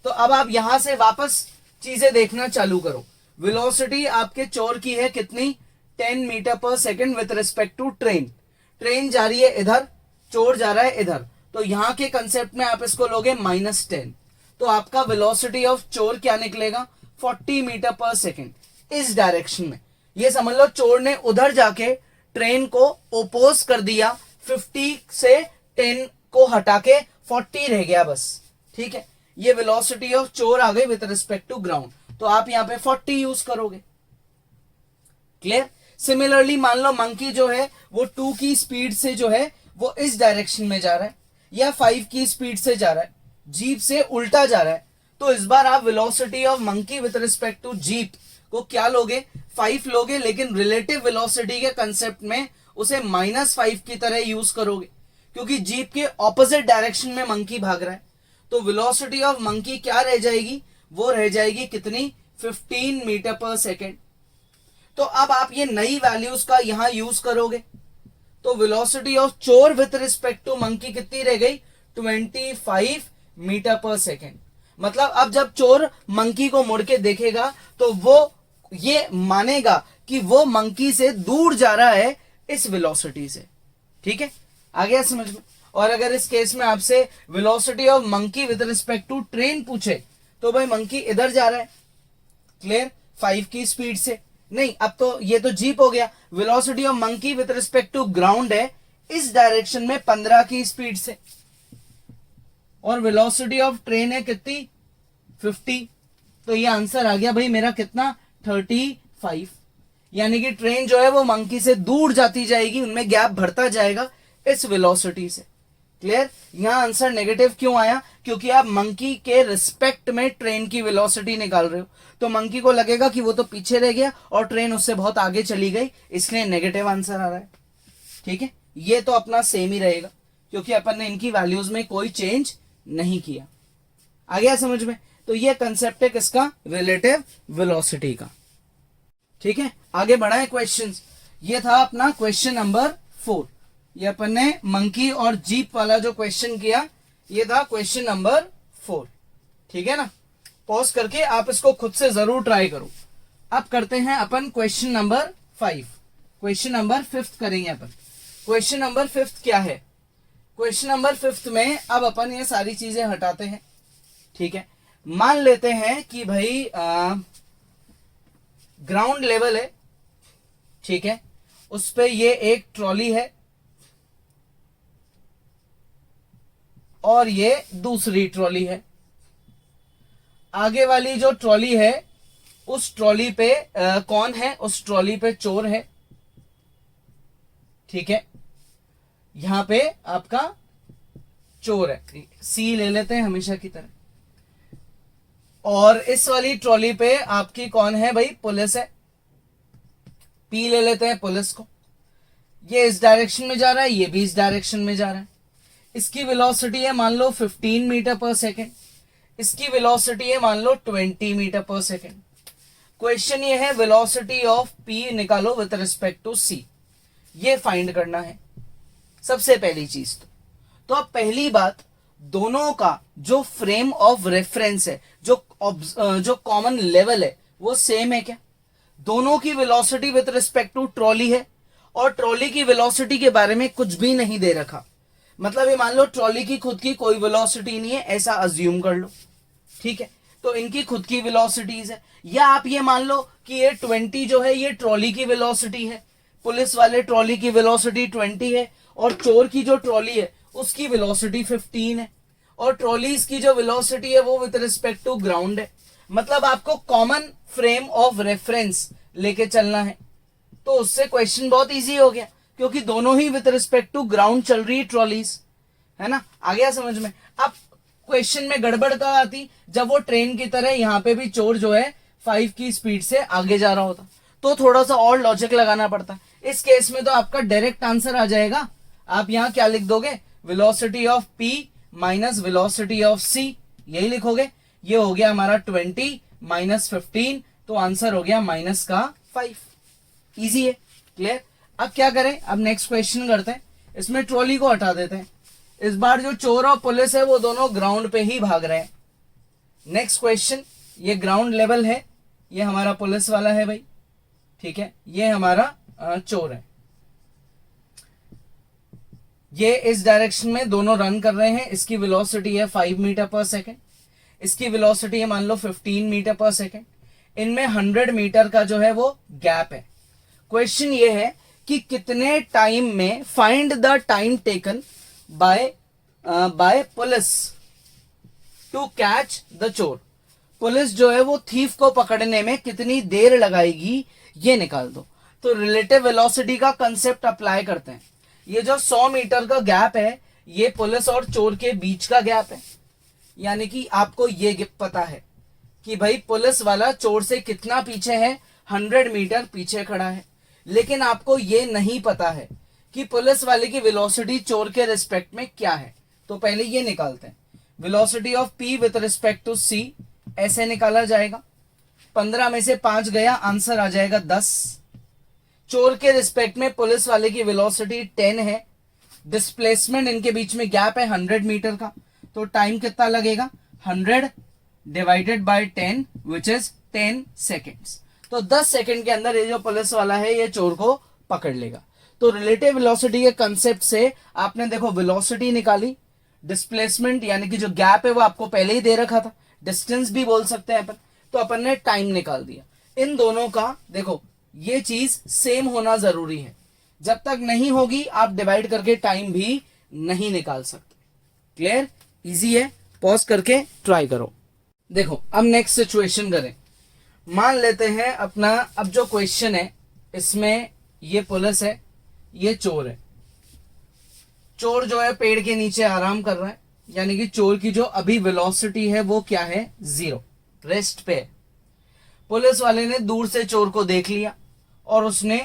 तो अब आप यहां से वापस चीजें देखना चालू करो। वेलोसिटी आपके चोर की है कितनी, 10 metre per second with respect to train, train जा रही है इधर, चोर जा रहा है इधर, तो यहां के कंसेप्ट में आप इसको लोगे -10, तो आपका वेलोसिटी ऑफ चोर क्या निकलेगा 40 मीटर पर सेकेंड इस डायरेक्शन में। ये समझ लो चोर ने उधर जाके ट्रेन को ओपोज कर दिया, 50 से 10 को हटा के 40 रह गया बस। ठीक है, ये वेलोसिटी ऑफ चोर आ गई विद रिस्पेक्ट टू ग्राउंड, तो आप यहां पे 40 यूज करोगे। क्लियर। सिमिलरली मान लो मंकी जो है वो 2 की स्पीड से जो है वो इस डायरेक्शन में जा रहा है, या 5 की स्पीड से जा रहा है, जीप से उल्टा जा रहा है, तो इस बार आप velocity of monkey with respect to jeep को क्या लोगे, 5 लोगे, लेकिन रिलेटिव वेलोसिटी के कंसेप्ट में उसे -5 की तरह यूज करोगे, क्योंकि जीप के ऑपोजिट डायरेक्शन में मंकी भाग रहा है। तो वेलोसिटी ऑफ मंकी क्या रह जाएगी, वो रह जाएगी कितनी, 15 मीटर पर सेकेंड। तो अब आप ये नई वैल्यूज का यहां यूज करोगे, तो वेलोसिटी ऑफ चोर विथ रिस्पेक्ट टू मंकी कितनी रह गई, 25 मीटर पर सेकेंड। मतलब अब जब चोर मंकी को मुड़ के देखेगा तो वो ये मानेगा कि वो मंकी से दूर जा रहा है इस वेलोसिटी से। ठीक है, आ गया समझ में। और अगर इस केस में आपसे velocity of monkey with respect to train पूछे, तो भाई मंकी इधर जा रहा है, क्लियर, 5 की स्पीड से, नहीं अब तो ये तो जीप हो गया, velocity of monkey with respect to ground है इस डायरेक्शन में 15 की स्पीड से, और वेलोसिटी ऑफ ट्रेन है कितनी 50, तो ये आंसर आ गया भाई मेरा कितना 35, यानी कि ट्रेन जो है वो मंकी से दूर जाती जाएगी, उनमें गैप बढ़ता जाएगा इस वेलोसिटी से। क्लियर। यहां आंसर नेगेटिव क्यों आया, क्योंकि आप मंकी के रिस्पेक्ट में ट्रेन की वेलोसिटी निकाल रहे हो, तो मंकी को लगेगा कि वो तो पीछे रह गया और ट्रेन उससे बहुत आगे चली गई, इसलिए नेगेटिव आंसर आ रहा है। ठीक है, ये तो अपना सेम ही रहेगा क्योंकि अपन ने इनकी वैल्यूज में कोई चेंज नहीं किया। आ गया समझ में। तो ये कंसेप्ट है किसका, रिलेटिव वेलोसिटी का। ठीक है, आगे बढ़ा है क्वेश्चन। ये था अपना क्वेश्चन नंबर 4। ये अपन ने मंकी और जीप वाला जो क्वेश्चन किया, ये था क्वेश्चन नंबर 4। ठीक है ना, पॉज करके आप इसको खुद से जरूर ट्राई करो। अब करते हैं अपन क्वेश्चन नंबर 5, क्वेश्चन नंबर 5 करेंगे अपन। क्वेश्चन नंबर 5 क्या है, क्वेश्चन नंबर 5 में अब अपन ये सारी चीजें हटाते हैं। ठीक है, मान लेते हैं कि भाई ग्राउंड लेवल है, ठीक है, उस पे ये एक ट्रॉली है और ये दूसरी ट्रॉली है। आगे वाली जो ट्रॉली है उस ट्रॉली पे कौन है, उस ट्रॉली पे चोर है। ठीक है, यहां पे आपका चोर है, सी ले लेते हैं हमेशा की तरह। और इस वाली ट्रॉली पे आपकी कौन है भाई, पुलिस है। पी ले लेते हैं पुलिस को। ये इस डायरेक्शन में जा रहा है, ये भी इस डायरेक्शन में जा रहा है। इसकी वेलोसिटी है मान लो 15 मीटर पर सेकेंड, इसकी वेलोसिटी है मान लो 20 मीटर पर सेकेंड। क्वेश्चन ये है वेलोसिटी ऑफ पी निकालो विद रिस्पेक्ट टू सी, ये फाइंड करना है सबसे पहली चीज। तो अब पहली बात, दोनों का जो फ्रेम ऑफ रेफरेंस है, जो कॉमन लेवल है, वो सेम है क्या? दोनों की velocity with respect to trolley है और ट्रॉली की वेलोसिटी के बारे में कुछ भी नहीं दे रखा। मतलब ये मान लो ट्रॉली की खुद की कोई वेलोसिटी नहीं है, ऐसा अज्यूम कर लो, ठीक है। तो इनकी खुद की वेलोसिटीज है, या आप ये मान लो कि ये 20 जो है ये ट्रॉली की वेलोसिटी है, पुलिस वाले ट्रॉली की वेलोसिटी 20 है, और चोर की जो ट्रॉली है उसकी वेलोसिटी 15 है, और ट्रॉलीज की जो वेलोसिटी है वो विद रिस्पेक्ट टू ग्राउंड है। मतलब आपको कॉमन फ्रेम ऑफ रेफरेंस लेके चलना है। तो उससे क्वेश्चन बहुत इजी हो गया, क्योंकि दोनों ही विद रिस्पेक्ट टू ग्राउंड चल रही है ट्रॉलीज, है ना। आ गया समझ में? अब क्वेश्चन में गड़बड़ कहाँ आती, जब वो ट्रेन की तरह यहाँ पे भी चोर जो है 5 की स्पीड से आगे जा रहा होता, तो थोड़ा सा और लॉजिक लगाना पड़ता। इस केस में तो आपका डायरेक्ट आंसर आ जाएगा। आप यहाँ क्या लिख दोगे, velocity of P minus velocity of C, यही लिखोगे। ये हो गया हमारा 20 माइनस 15, तो आंसर हो गया माइनस का 5। इजी है, क्लियर। अब क्या करें, अब नेक्स्ट क्वेश्चन करते हैं। इसमें ट्रॉली को हटा देते हैं। इस बार जो चोर और पुलिस है वो दोनों ग्राउंड पे ही भाग रहे हैं। नेक्स्ट क्वेश्चन, ये ग्राउंड लेवल है, ये हमारा पुलिस वाला है भाई, ठीक है, ये हमारा चोर है। ये इस डायरेक्शन में दोनों रन कर रहे हैं। इसकी वेलोसिटी है 5 मीटर पर सेकेंड, इसकी वेलोसिटी है मान लो 15 मीटर पर सेकेंड। इनमें 100 मीटर का जो है वो गैप है। क्वेश्चन ये है कि कितने टाइम में, find the time taken by police to catch the chor. Police जो है वो थीफ को पकड़ने में कितनी देर लगाएगी, ये निकाल दो। तो रिलेटिव वेलोसिटी का कंसेप्ट अप्लाई करते हैं। ये जो 100 मीटर का गैप है, ये पुलिस और चोर के बीच का गैप है। यानी कि आपको ये पता है कि भाई पुलिस वाला चोर से कितना पीछे है, 100 मीटर पीछे खड़ा है। लेकिन आपको ये नहीं पता है कि पुलिस वाले की वेलोसिटी चोर के रिस्पेक्ट में क्या है। तो पहले ये निकालते हैं, velocity of P with respect to C ऐसे निकाला जाएगा। 15 में से 5 गया, आंसर आ जाएगा 10। चोर के रिस्पेक्ट में पुलिस वाले की वेलोसिटी 10 है। डिस्प्लेसमेंट इनके बीच में गैप है 100 मीटर का, तो टाइम कितना लगेगा, 100 divided by 10 which is 10 seconds. तो 10 सेकंड के अंदर ये जो पुलिस वाला है ये चोर को पकड़ लेगा। तो रिलेटिव वेलोसिटी के कंसेप्ट से आपने देखो वेलोसिटी निकाली, डिस्प्लेसमेंट यानी कि जो गैप है वो आपको पहले ही दे रखा था, डिस्टेंस भी बोल सकते हैं अपन, तो अपन ने टाइम निकाल दिया। इन दोनों का देखो ये चीज सेम होना जरूरी है। जब तक नहीं होगी आप डिवाइड करके टाइम भी नहीं निकाल सकते। क्लियर, इजी है, पॉज करके ट्राई करो। देखो अब नेक्स्ट सिचुएशन करें। मान लेते हैं अपना, अब जो क्वेश्चन है इसमें ये पुलिस है, ये चोर है। चोर जो है पेड़ के नीचे आराम कर रहा है, यानी कि चोर की जो अभी वेलोसिटी है वो क्या है, 0, रेस्ट पे है। पुलिस वाले ने दूर से चोर को देख लिया और उसने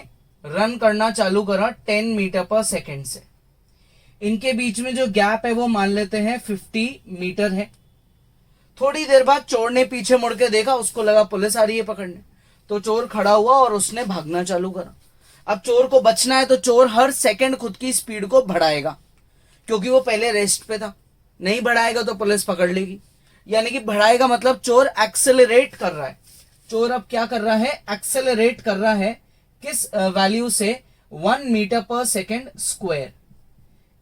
रन करना चालू करा 10 मीटर पर सेकेंड से। इनके बीच में जो गैप है वो मान लेते हैं 50 मीटर है। थोड़ी देर बाद चोर ने पीछे मुड़ के देखा, उसको लगा पुलिस आ रही है पकड़ने, तो चोर खड़ा हुआ और उसने भागना चालू करा। अब चोर को बचना है तो चोर हर सेकंड खुद की स्पीड को बढ़ाएगा, क्योंकि वो पहले रेस्ट पे था। नहीं बढ़ाएगा तो पुलिस पकड़ लेगी, यानी कि बढ़ाएगा मतलब चोर एक्सेलरेट कर रहा है। चोर अब क्या कर रहा है, एक्सेलरेट कर रहा है। किस वैल्यू से, 1 मीटर पर सेकेंड स्क्वायर।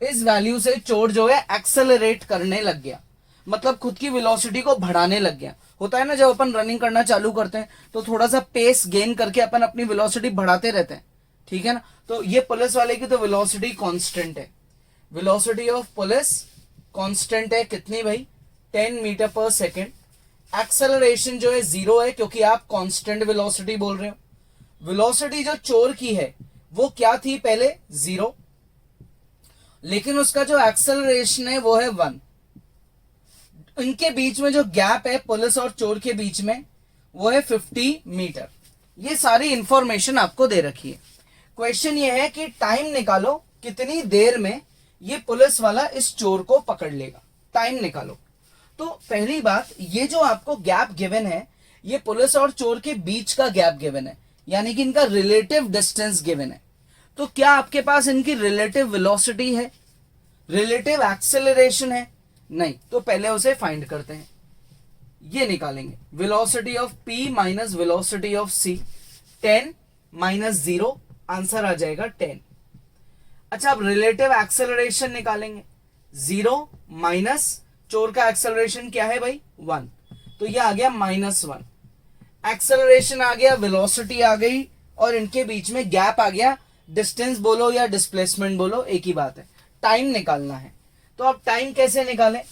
इस वैल्यू से चोर जो है एक्सेलरेट करने लग गया, मतलब खुद की वेलोसिटी को बढ़ाने लग गया। होता है ना जब अपन रनिंग करना चालू करते हैं तो थोड़ा सा पेस गेन करके अपन अपनी वेलोसिटी बढ़ाते रहते हैं, ठीक है ना। तो ये पुलिस वाले की तो वेलोसिटी कांस्टेंट है। वेलोसिटी ऑफ पुलिस कांस्टेंट है कितनी भाई, 10 मीटर पर सेकेंड। एक्सेलरेशन जो है 0 है, क्योंकि आप कांस्टेंट वेलोसिटी बोल रहे हो। वेलोसिटी जो चोर की है वो क्या थी पहले, 0, लेकिन उसका जो एक्सेलरेशन है वो है 1। इनके बीच में जो गैप है पुलिस और चोर के बीच में वो है 50 मीटर। ये सारी इंफॉर्मेशन आपको दे रखी है। क्वेश्चन ये है कि टाइम निकालो कितनी देर में ये पुलिस वाला इस चोर को पकड़ लेगा। टाइम निकालो। तो पहली बात, ये जो आपको गैप गिवन है ये पुलिस और चोर के बीच का गैप गिवन है, यानी कि इनका रिलेटिव डिस्टेंस गिवन है। तो क्या आपके पास इनकी रिलेटिव वेलोसिटी है, रिलेटिव एक्सेलरेशन है? नहीं। तो पहले उसे फाइंड करते हैं। ये निकालेंगे velocity of p minus velocity of c, 10 minus 0, answer आ जाएगा 10। अच्छा, अब रिलेटिव एक्सेलरेशन निकालेंगे। 0 माइनस चोर का एक्सेलरेशन क्या है भाई 1, तो ये आ गया -1। एक्सेलरेशन आ गया, वेलोसिटी आ गई और इनके बीच में गैप आ गया। डिस्टेंस बोलो या डिस्प्लेसमेंट बोलो एक ही बात है। टाइम निकालना है। तो अब टाइम कैसे निकालें?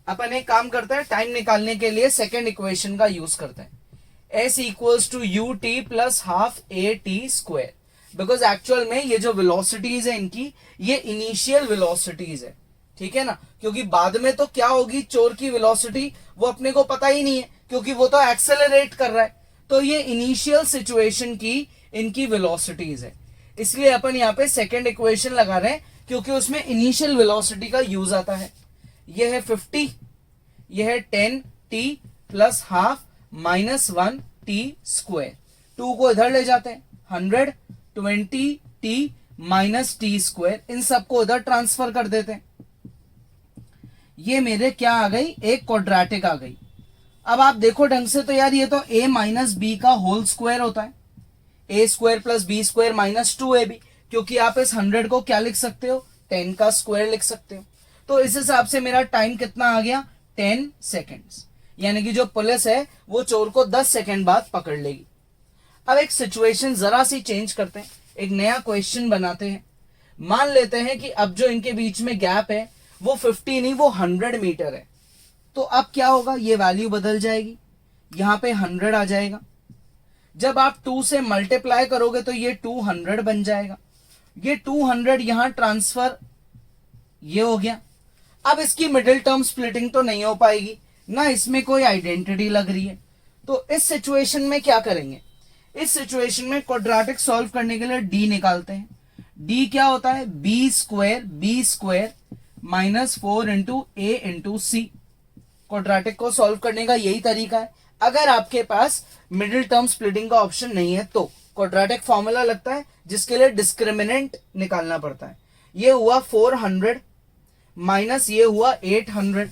अपन एक काम करते हैं, टाइम निकालने के लिए सेकेंड इक्वेशन का यूज करते हैं। s equals to u t plus half a t square, because actual में ये जो वेलोसिटीज है इनकी, ये इनिशियल वेलोसिटीज है, ठीक है ना। क्योंकि बाद में तो क्या होगी चोर की वेलोसिटी वो अपने को पता ही नहीं है, क्योंकि वो तो एक्सेलरेट कर रहा है। तो ये इनिशियल सिचुएशन की इनकी वेलोसिटीज है, इसलिए अपन यहाँ पे सेकेंड इक्वेशन लगा रहे हैं, क्योंकि उसमें इनिशियल वेलोसिटी का यूज आता है। ये है 50, ये है 10t plus half -1 t square. 2 को इधर ले जाते हैं, 100, 20t माइनस टी स्क्वायर, इन सबको इधर ट्रांसफर कर देते हैं। ये मेरे क्या आ गई, एक क्वाड्रेटिक आ गई। अब आप देखो ढंग से तो यार ये तो a माइनस बी का होल स्क्वायर होता है, a square plus B square minus 2ab, क्योंकि आप इस 100 को क्या लिख सकते हो, 10 का स्क्वायर लिख सकते हो। तो इस हिसाब से मेरा टाइम कितना आ गया, 10 सेकेंड्स, यानी कि जो पुलिस है वो चोर को 10 सेकेंड बाद पकड़ लेगी। अब एक सिचुएशन जरा सी चेंज करते हैं, एक नया क्वेश्चन बनाते हैं। मान लेते हैं कि अब जो इनके बीच में गैप है वो 50 नहीं, वो 100 मीटर है। तो अब क्या होगा, ये वैल्यू बदल जाएगी, यहां पे 100 आ जाएगा। जब आप 2 से मल्टीप्लाई करोगे तो ये 200 बन जाएगा। ये 200 यहां ट्रांसफर ये हो गया। अब इसकी मिडिल टर्म स्प्लिटिंग तो नहीं हो पाएगी ना, इसमें कोई आइडेंटिटी लग रही है। तो इस सिचुएशन में क्या करेंगे, इस सिचुएशन में क्वाड्रेटिक सॉल्व करने के लिए डी निकालते हैं। डी क्या होता है, B square minus 4 into A into C. Quadratic को सॉल्व करने का यही तरीका है। अगर आपके पास मिडिल टर्म स्प्लिटिंग का ऑप्शन नहीं है तो क्वाड्रेटिक फॉर्मूला लगता है, जिसके लिए डिस्क्रिमिनेंट निकालना पड़ता है। ये हुआ 400 माइनस ये हुआ 800,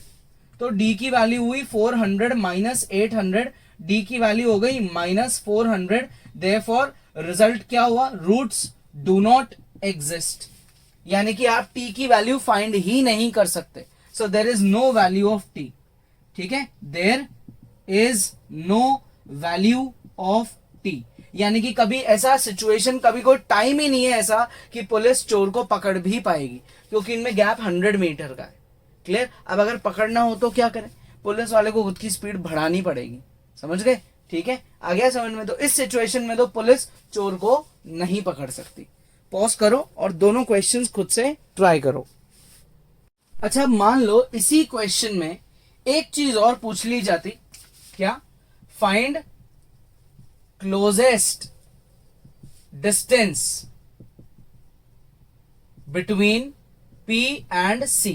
तो डी की वैल्यू हुई 400 माइनस 800, डी की वैल्यू हो गई -400। देयरफॉर रिजल्ट क्या हुआ, रूट्स डू नॉट एग्जिस्ट, यानी कि आप टी की वैल्यू फाइंड ही नहीं कर सकते। So there is no value of T, ठीक है, there is no value of T, यानी कि कभी ऐसा सिचुएशन, कभी कोई टाइम ही नहीं है ऐसा कि पुलिस चोर को पकड़ भी पाएगी, क्योंकि इनमें गैप 100 मीटर का है। क्लियर? अब अगर पकड़ना हो तो क्या करें, पुलिस वाले को खुद की स्पीड बढ़ानी पड़ेगी। समझ गए? ठीक है, आ गया समझ में? तो इस सिचुएशन में तो पुलिस चोर को नहीं पकड़ सकती। पॉज करो और दोनों क्वेश्चंस खुद से ट्राई करो। अच्छा, मान लो इसी क्वेश्चन में एक चीज और पूछ ली जाती, क्या, find closest distance between P and C।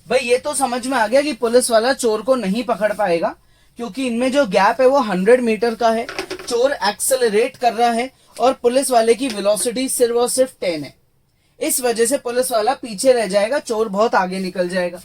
भाई ये तो समझ में आ गया कि पुलिस वाला चोर को नहीं पकड़ पाएगा, क्योंकि इनमें जो गैप है वो 100 मीटर का है, चोर एक्सेलरेट कर रहा है और पुलिस वाले की वेलोसिटी सिर्फ और सिर्फ 10 है। इस वजह से पुलिस वाला पीछे रह जाएगा, चोर बहुत आगे निकल जाएगा।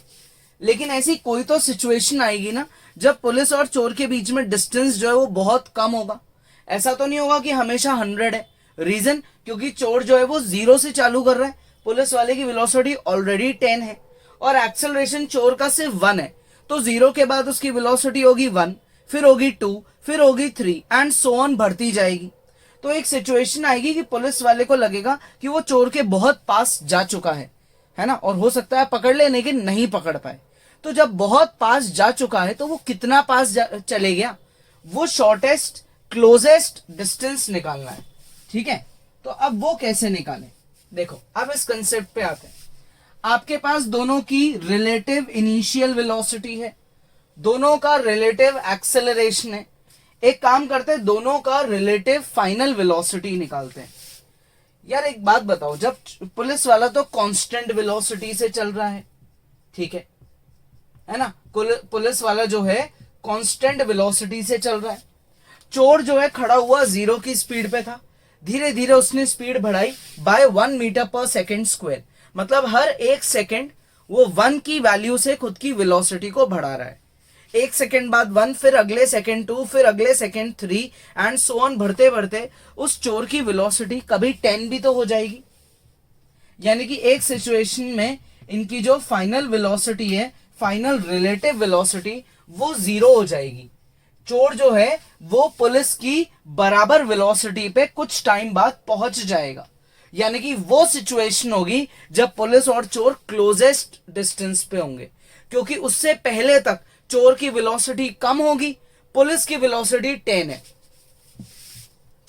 लेकिन ऐसी कोई तो सिचुएशन आएगी ना जब पुलिस और चोर के बीच में डिस्टेंस जो है वो बहुत कम होगा। ऐसा तो नहीं होगा कि हमेशा 100 है। रीजन, क्योंकि चोर जो है वो 0 से चालू कर रहा है, पुलिस वाले की वेलोसिटी ऑलरेडी 10 है और एक्सेलरेशन चोर का सिर्फ 1 है। तो 0 के बाद उसकी वेलोसिटी होगी 1, फिर होगी 2, फिर होगी 3 एंड सो ऑन बढ़ती जाएगी। तो एक सिचुएशन आएगी कि पुलिस वाले को लगेगा कि वो चोर के बहुत पास जा चुका है ना, और हो सकता है पकड़ ले लेकिन नहीं पकड़ पाए। तो जब बहुत पास जा चुका है तो वो कितना पास चले गया, वो शॉर्टेस्ट क्लोजेस्ट डिस्टेंस निकालना है। ठीक है, तो अब वो कैसे निकालें, देखो अब इस कंसेप्ट पे आते हैं। आपके पास दोनों की रिलेटिव इनिशियल वेलोसिटी है, दोनों का रिलेटिव एक्सेलरेशन है। एक काम करते हैं, दोनों का रिलेटिव फाइनल वेलोसिटी निकालते हैं। यार एक बात बताओ, जब पुलिस वाला तो कांस्टेंट वेलोसिटी से चल रहा है, ठीक है ना, पुलिस वाला जो है कांस्टेंट वेलोसिटी से चल रहा है। चोर जो है खड़ा हुआ 0 की स्पीड पे था, धीरे धीरे उसने स्पीड बढ़ाई bye 1 metre per second square, मतलब हर 1 सेकेंड वो 1 की वैल्यू से खुद की वेलोसिटी को बढ़ा रहा है। 1 सेकेंड बाद 1, फिर अगले सेकेंड 2, फिर अगले सेकेंड 3 एंड सो ऑन, बढ़ते बढ़ते उस चोर की वेलोसिटी कभी 10 भी तो हो जाएगी। यानी कि एक सिचुएशन में इनकी जो फाइनल वेलोसिटी है, फाइनल रिलेटिव वेलोसिटी, वो 0 हो जाएगी। चोर जो है वो पुलिस की बराबर वेलोसिटी पे कुछ टाइम बाद पहुंच जाएगा। यानी कि वो सिचुएशन होगी जब पुलिस और चोर क्लोजेस्ट डिस्टेंस पे होंगे, क्योंकि उससे पहले तक चोर की वेलोसिटी कम होगी, पुलिस की वेलोसिटी 10 है।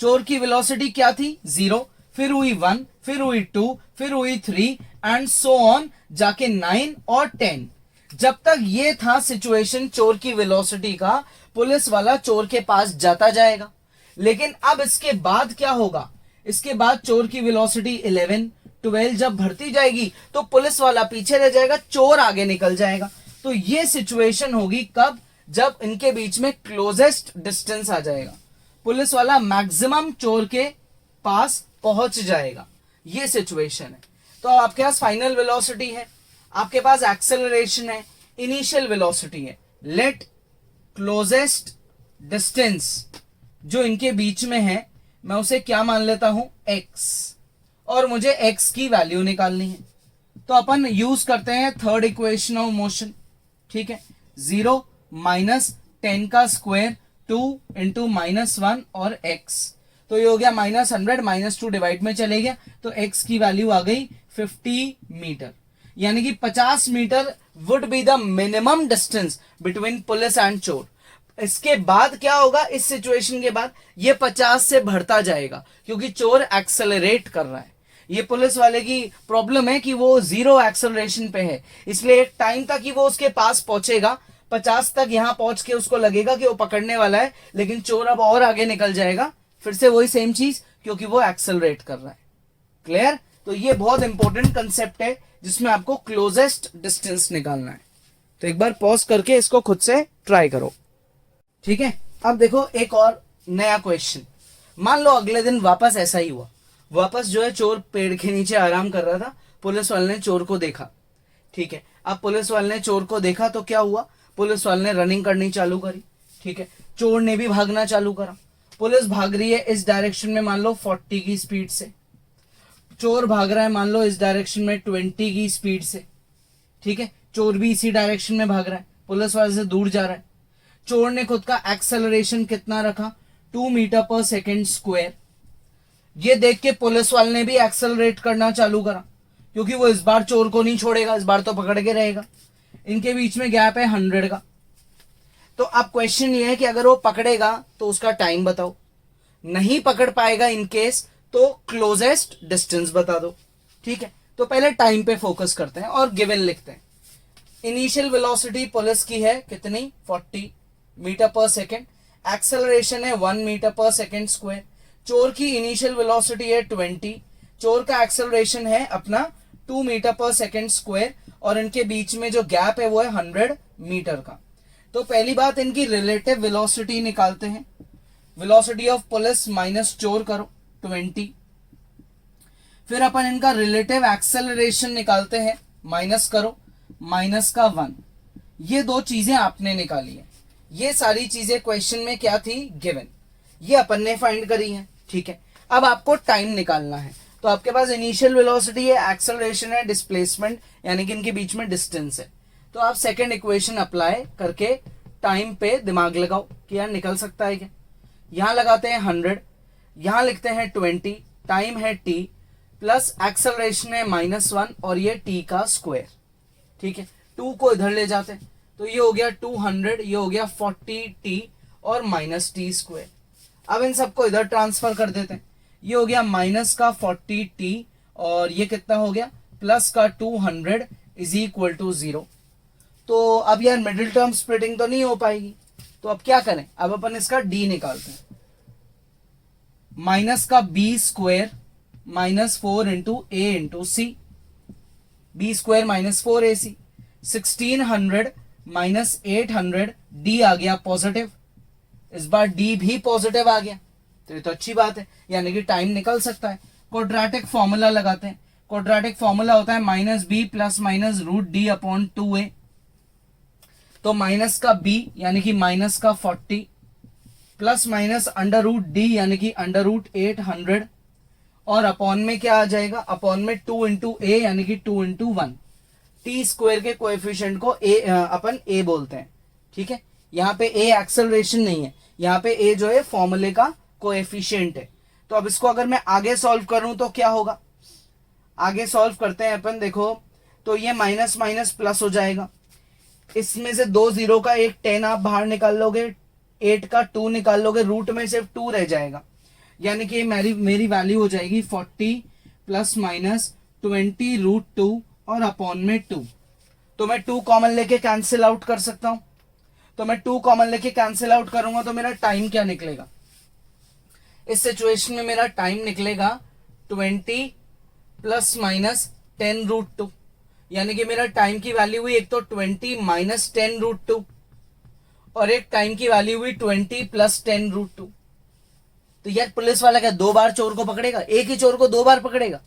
चोर की वेलोसिटी क्या थी? 0, फिर हुई 1, फिर हुई 2, फिर हुई 3 एंड सो ऑन, जाके 9 और 10। जब तक ये था सिचुएशन चोर की वेलोसिटी का, पुलिस वाला चोर के पास जाता जाएगा। लेकिन अब इसके बाद क्या होगा? इसके बाद चोर की वेलोसिटी 11, 12 जब बढ़ती जाएगी तो पुलिस वाला पीछे रह जाएगा, चोर आगे निकल जाएगा। तो ये सिचुएशन होगी कब? जब इनके बीच में क्लोजेस्ट डिस्टेंस आ जाएगा, पुलिस वाला मैक्सिमम चोर के पास पहुंच जाएगा। ये सिचुएशन है। तो आपके पास फाइनल वेलोसिटी है, आपके पास एक्सेलरेशन है, इनिशियल वेलोसिटी है। लेट क्लोजेस्ट डिस्टेंस जो इनके बीच में है, मैं उसे क्या मान लेता हूं? x, और मुझे x की वैल्यू निकालनी है। तो अपन यूज करते हैं थर्ड इक्वेशन ऑफ मोशन, ठीक है। 0 माइनस 10 का स्क्वायर 2 इंटू -1 और x, तो ये हो गया -100, -2 डिवाइड में चले गया, तो x की वैल्यू आ गई 50 मीटर। यानी कि 50 metre would be the minimum distance between police and chor. इसके बाद क्या होगा? इस सिचुएशन के बाद ये 50 से बढ़ता जाएगा, क्योंकि चोर एक्सेलरेट कर रहा है। ये पुलिस वाले की प्रॉब्लम है कि वो 0 एक्सेलरेशन पे है, इसलिए एक टाइम तक ही वो उसके पास पहुंचेगा। 50 तक यहां पहुंच के उसको लगेगा कि वो पकड़ने वाला है, लेकिन चोर अब और आगे निकल जाएगा, फिर से वही सेम चीज, क्योंकि वो एक्सेलरेट कर रहा है। क्लियर? तो ये बहुत इंपॉर्टेंट कंसेप्ट है जिसमें आपको क्लोजेस्ट डिस्टेंस निकालना है। तो एक बार पॉज करके इसको खुद से ट्राई करो, ठीक है। अब देखो एक और नया क्वेश्चन। मान लो अगले दिन वापस ऐसा ही हुआ, वापस जो है चोर पेड़ के नीचे आराम कर रहा था, पुलिस वाले ने चोर को देखा, ठीक है। अब पुलिस वाले ने चोर को देखा तो क्या हुआ? पुलिस वाले ने रनिंग करनी चालू करी, ठीक है। चोर ने भी भागना चालू करा। पुलिस भाग रही है इस डायरेक्शन में मान लो 40 की स्पीड से, चोर भाग रहा है मान लो इस डायरेक्शन में 20 की स्पीड से, ठीक है। चोर भी इसी डायरेक्शन में भाग रहा है, पुलिस वाले से दूर जा रहा है। चोर ने खुद का एक्सेलरेशन कितना रखा? 2 मीटर पर सेकेंड स्क्वायर। ये देख के पुलिस वाले ने भी एक्सेलरेट करना चालू करा, क्योंकि वो इस बार चोर को नहीं छोड़ेगा, इस बार तो पकड़ के रहेगा। इनके बीच में गैप है 100 का। तो अब क्वेश्चन ये है कि अगर वो पकड़ेगा तो उसका टाइम बताओ, नहीं पकड़ पाएगा इन केस तो क्लोजेस्ट डिस्टेंस बता दो, ठीक है। तो पहले टाइम पे फोकस करते हैं और गिवन लिखते हैं। इनिशियल वेलोसिटी पुलिस की है कितनी? 40 मीटर पर सेकेंड। एक्सेलरेशन है 1 मीटर पर सेकेंड स्क्वायर। चोर की इनिशियल वेलोसिटी है 20, चोर का एक्सेलरेशन है अपना 2 मीटर पर सेकेंड स्क्वायर, और इनके बीच में जो गैप है वो है 100 मीटर का। तो पहली बात इनकी रिलेटिव वेलोसिटी निकालते हैं। वेलोसिटी ऑफ पुलिस माइनस चोर करो 20, फिर अपन इनका रिलेटिव एक्सेलरेशन निकालते हैं, माइनस करो, माइनस का 1। ये दो चीजें आपने निकाली है। ये सारी चीजें क्वेश्चन में क्या थी? गिवन। ये अपन ने फाइंड करी है, ठीक है। अब आपको टाइम निकालना है। तो आपके पास इनिशियल वेलोसिटी है, एक्सेलरेशन है, डिस्प्लेसमेंट, यानी कि इनके बीच में डिस्टेंस है। तो आप सेकेंड इक्वेशन अप्लाई करके टाइम पे दिमाग लगाओ कि यार निकल सकता है क्या। यहां लगाते हैं 100, यहां लिखते हैं 20, टाइम है t, प्लस एक्सेलरेशन है -1 और ये t का स्क्वायर, ठीक है। 2 को इधर ले जाते हैं तो ये हो गया 200, ये हो गया 40t और माइनस टी स्क्वायर। अब इन सबको इधर ट्रांसफर कर देते हैं, ये हो गया माइनस का 40t और ये कितना हो गया? प्लस का 200 इज इक्वल टू 0। तो तो अब यार मिडिल टर्म स्प्लिटिंग तो नहीं हो पाएगी, तो अब क्या करें, अब अपन इसका डी निकालते हैं। माइनस का B square minus 4 into A into C, B square minus 4ac, 1600 minus 800, D आ गया पॉजिटिव, इस बार डी भी पॉजिटिव आ गया, तो ये तो अच्छी बात है, यानी कि टाइम निकल सकता है। क्वाड्रेटिक फॉर्मूला लगाते हैं, क्वाड्रेटिक फॉर्मूला होता है minus B plus minus root D upon 2a, तो माइनस का b यानी कि माइनस का 40 plus minus under root D यानी कि अंडर रूट 800, और अपॉन में क्या आ जाएगा, अपॉन में 2 इंटू ए यानी कि 2 इंटू 1, टी स्क्वायर के कोएफिशिएंट को अपन ए बोलते हैं, ठीक है। यहाँ पे ए एक्सेलरेशन नहीं है, यहाँ पे ए जो है फॉर्मूले का कोएफिशिएंट है। तो अब इसको अगर मैं आगे सॉल्व करूं तो क्या होगा, आगे सॉल्व करते हैं अपन, देखो तो ये माइनस माइनस प्लस हो जाएगा, इसमें से 2 जीरो का एक 10 आप बाहर निकाल लोगे, 8 का 2 निकाल लोगे, रूट में सिर्फ 2 रह जाएगा, यानी कि मेरी वैल्यू हो जाएगी 40 प्लस माइनस 20 रूट 2 और अपॉन में 2। तो मैं 2 कॉमन लेके कैंसिल आउट कर सकता हूं, तो मैं 2 कॉमन लेके कैंसिल आउट करूंगा तो मेरा टाइम क्या निकलेगा, इस सिचुएशन में मेरा टाइम निकलेगा 20 प्लस माइनस 10 रूट 2, यानी कि मेरा टाइम की वैल्यू हुई एक तो 20 माइनस 10 रूट 2 और एक टाइम की वैल्यू हुई 20 प्लस 10 रूट 2। तो यार पुलिस वाला क्या 2 बार चोर को पकड़ेगा, एक ही चोर को 2 बार पकड़ेगा,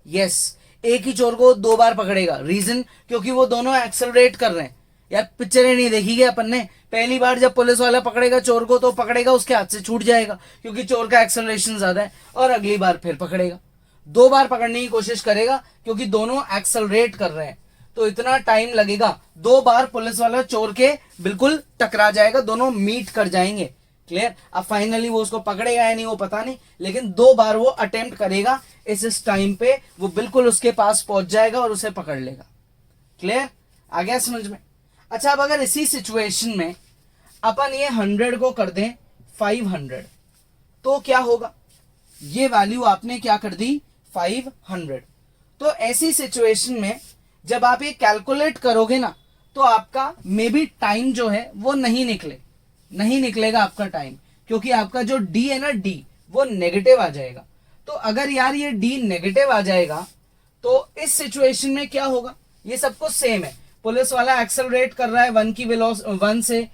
यस एक ही चोर को 2 बार पकड़ेगा, रीजन क्योंकि वो दोनों एक्सेलरेट कर रहे हैं। यार पिक्चरें नहीं देखी गई अपन ने, पहली बार जब पुलिस वाला पकड़ेगा चोर को तो पकड़ेगा उसके हाथ से छूट जाएगा क्योंकि चोर का एक्सेलरेशन ज्यादा है, और अगली बार फिर पकड़ेगा, 2 बार पकड़ने की कोशिश करेगा क्योंकि दोनों एक्सेलरेट कर रहे हैं, तो इतना टाइम लगेगा, 2 बार पुलिस वाला चोर के बिल्कुल टकरा जाएगा, दोनों मीट कर जाएंगे, क्लियर। अब फाइनली वो उसको पकड़ेगा या नहीं वो पता नहीं, लेकिन 2 बार वो अटेम्प्ट करेगा, इस टाइम पे वो बिल्कुल उसके पास पहुंच जाएगा और उसे पकड़ लेगा, क्लियर, आ गया समझ में। अच्छा अब अगर इसी सिचुएशन में अपन ये 100 को कर दें 500 तो क्या होगा, ये वैल्यू आपने क्या कर दी 500, तो ऐसी सिचुएशन में जब आप ये कैलकुलेट करोगे ना तो आपका मे बी टाइम जो है वो नहीं निकलेगा आपका टाइम, क्योंकि आपका जो डी है ना, डी वो नेगेटिव आ जाएगा। तो अगर यार ये डी नेगेटिव आ जाएगा तो इस सिचुएशन में क्या होगा, ये सब कुछ सेम है, पुलिस वाला एक्सेलरेट कर रहा है 1 से,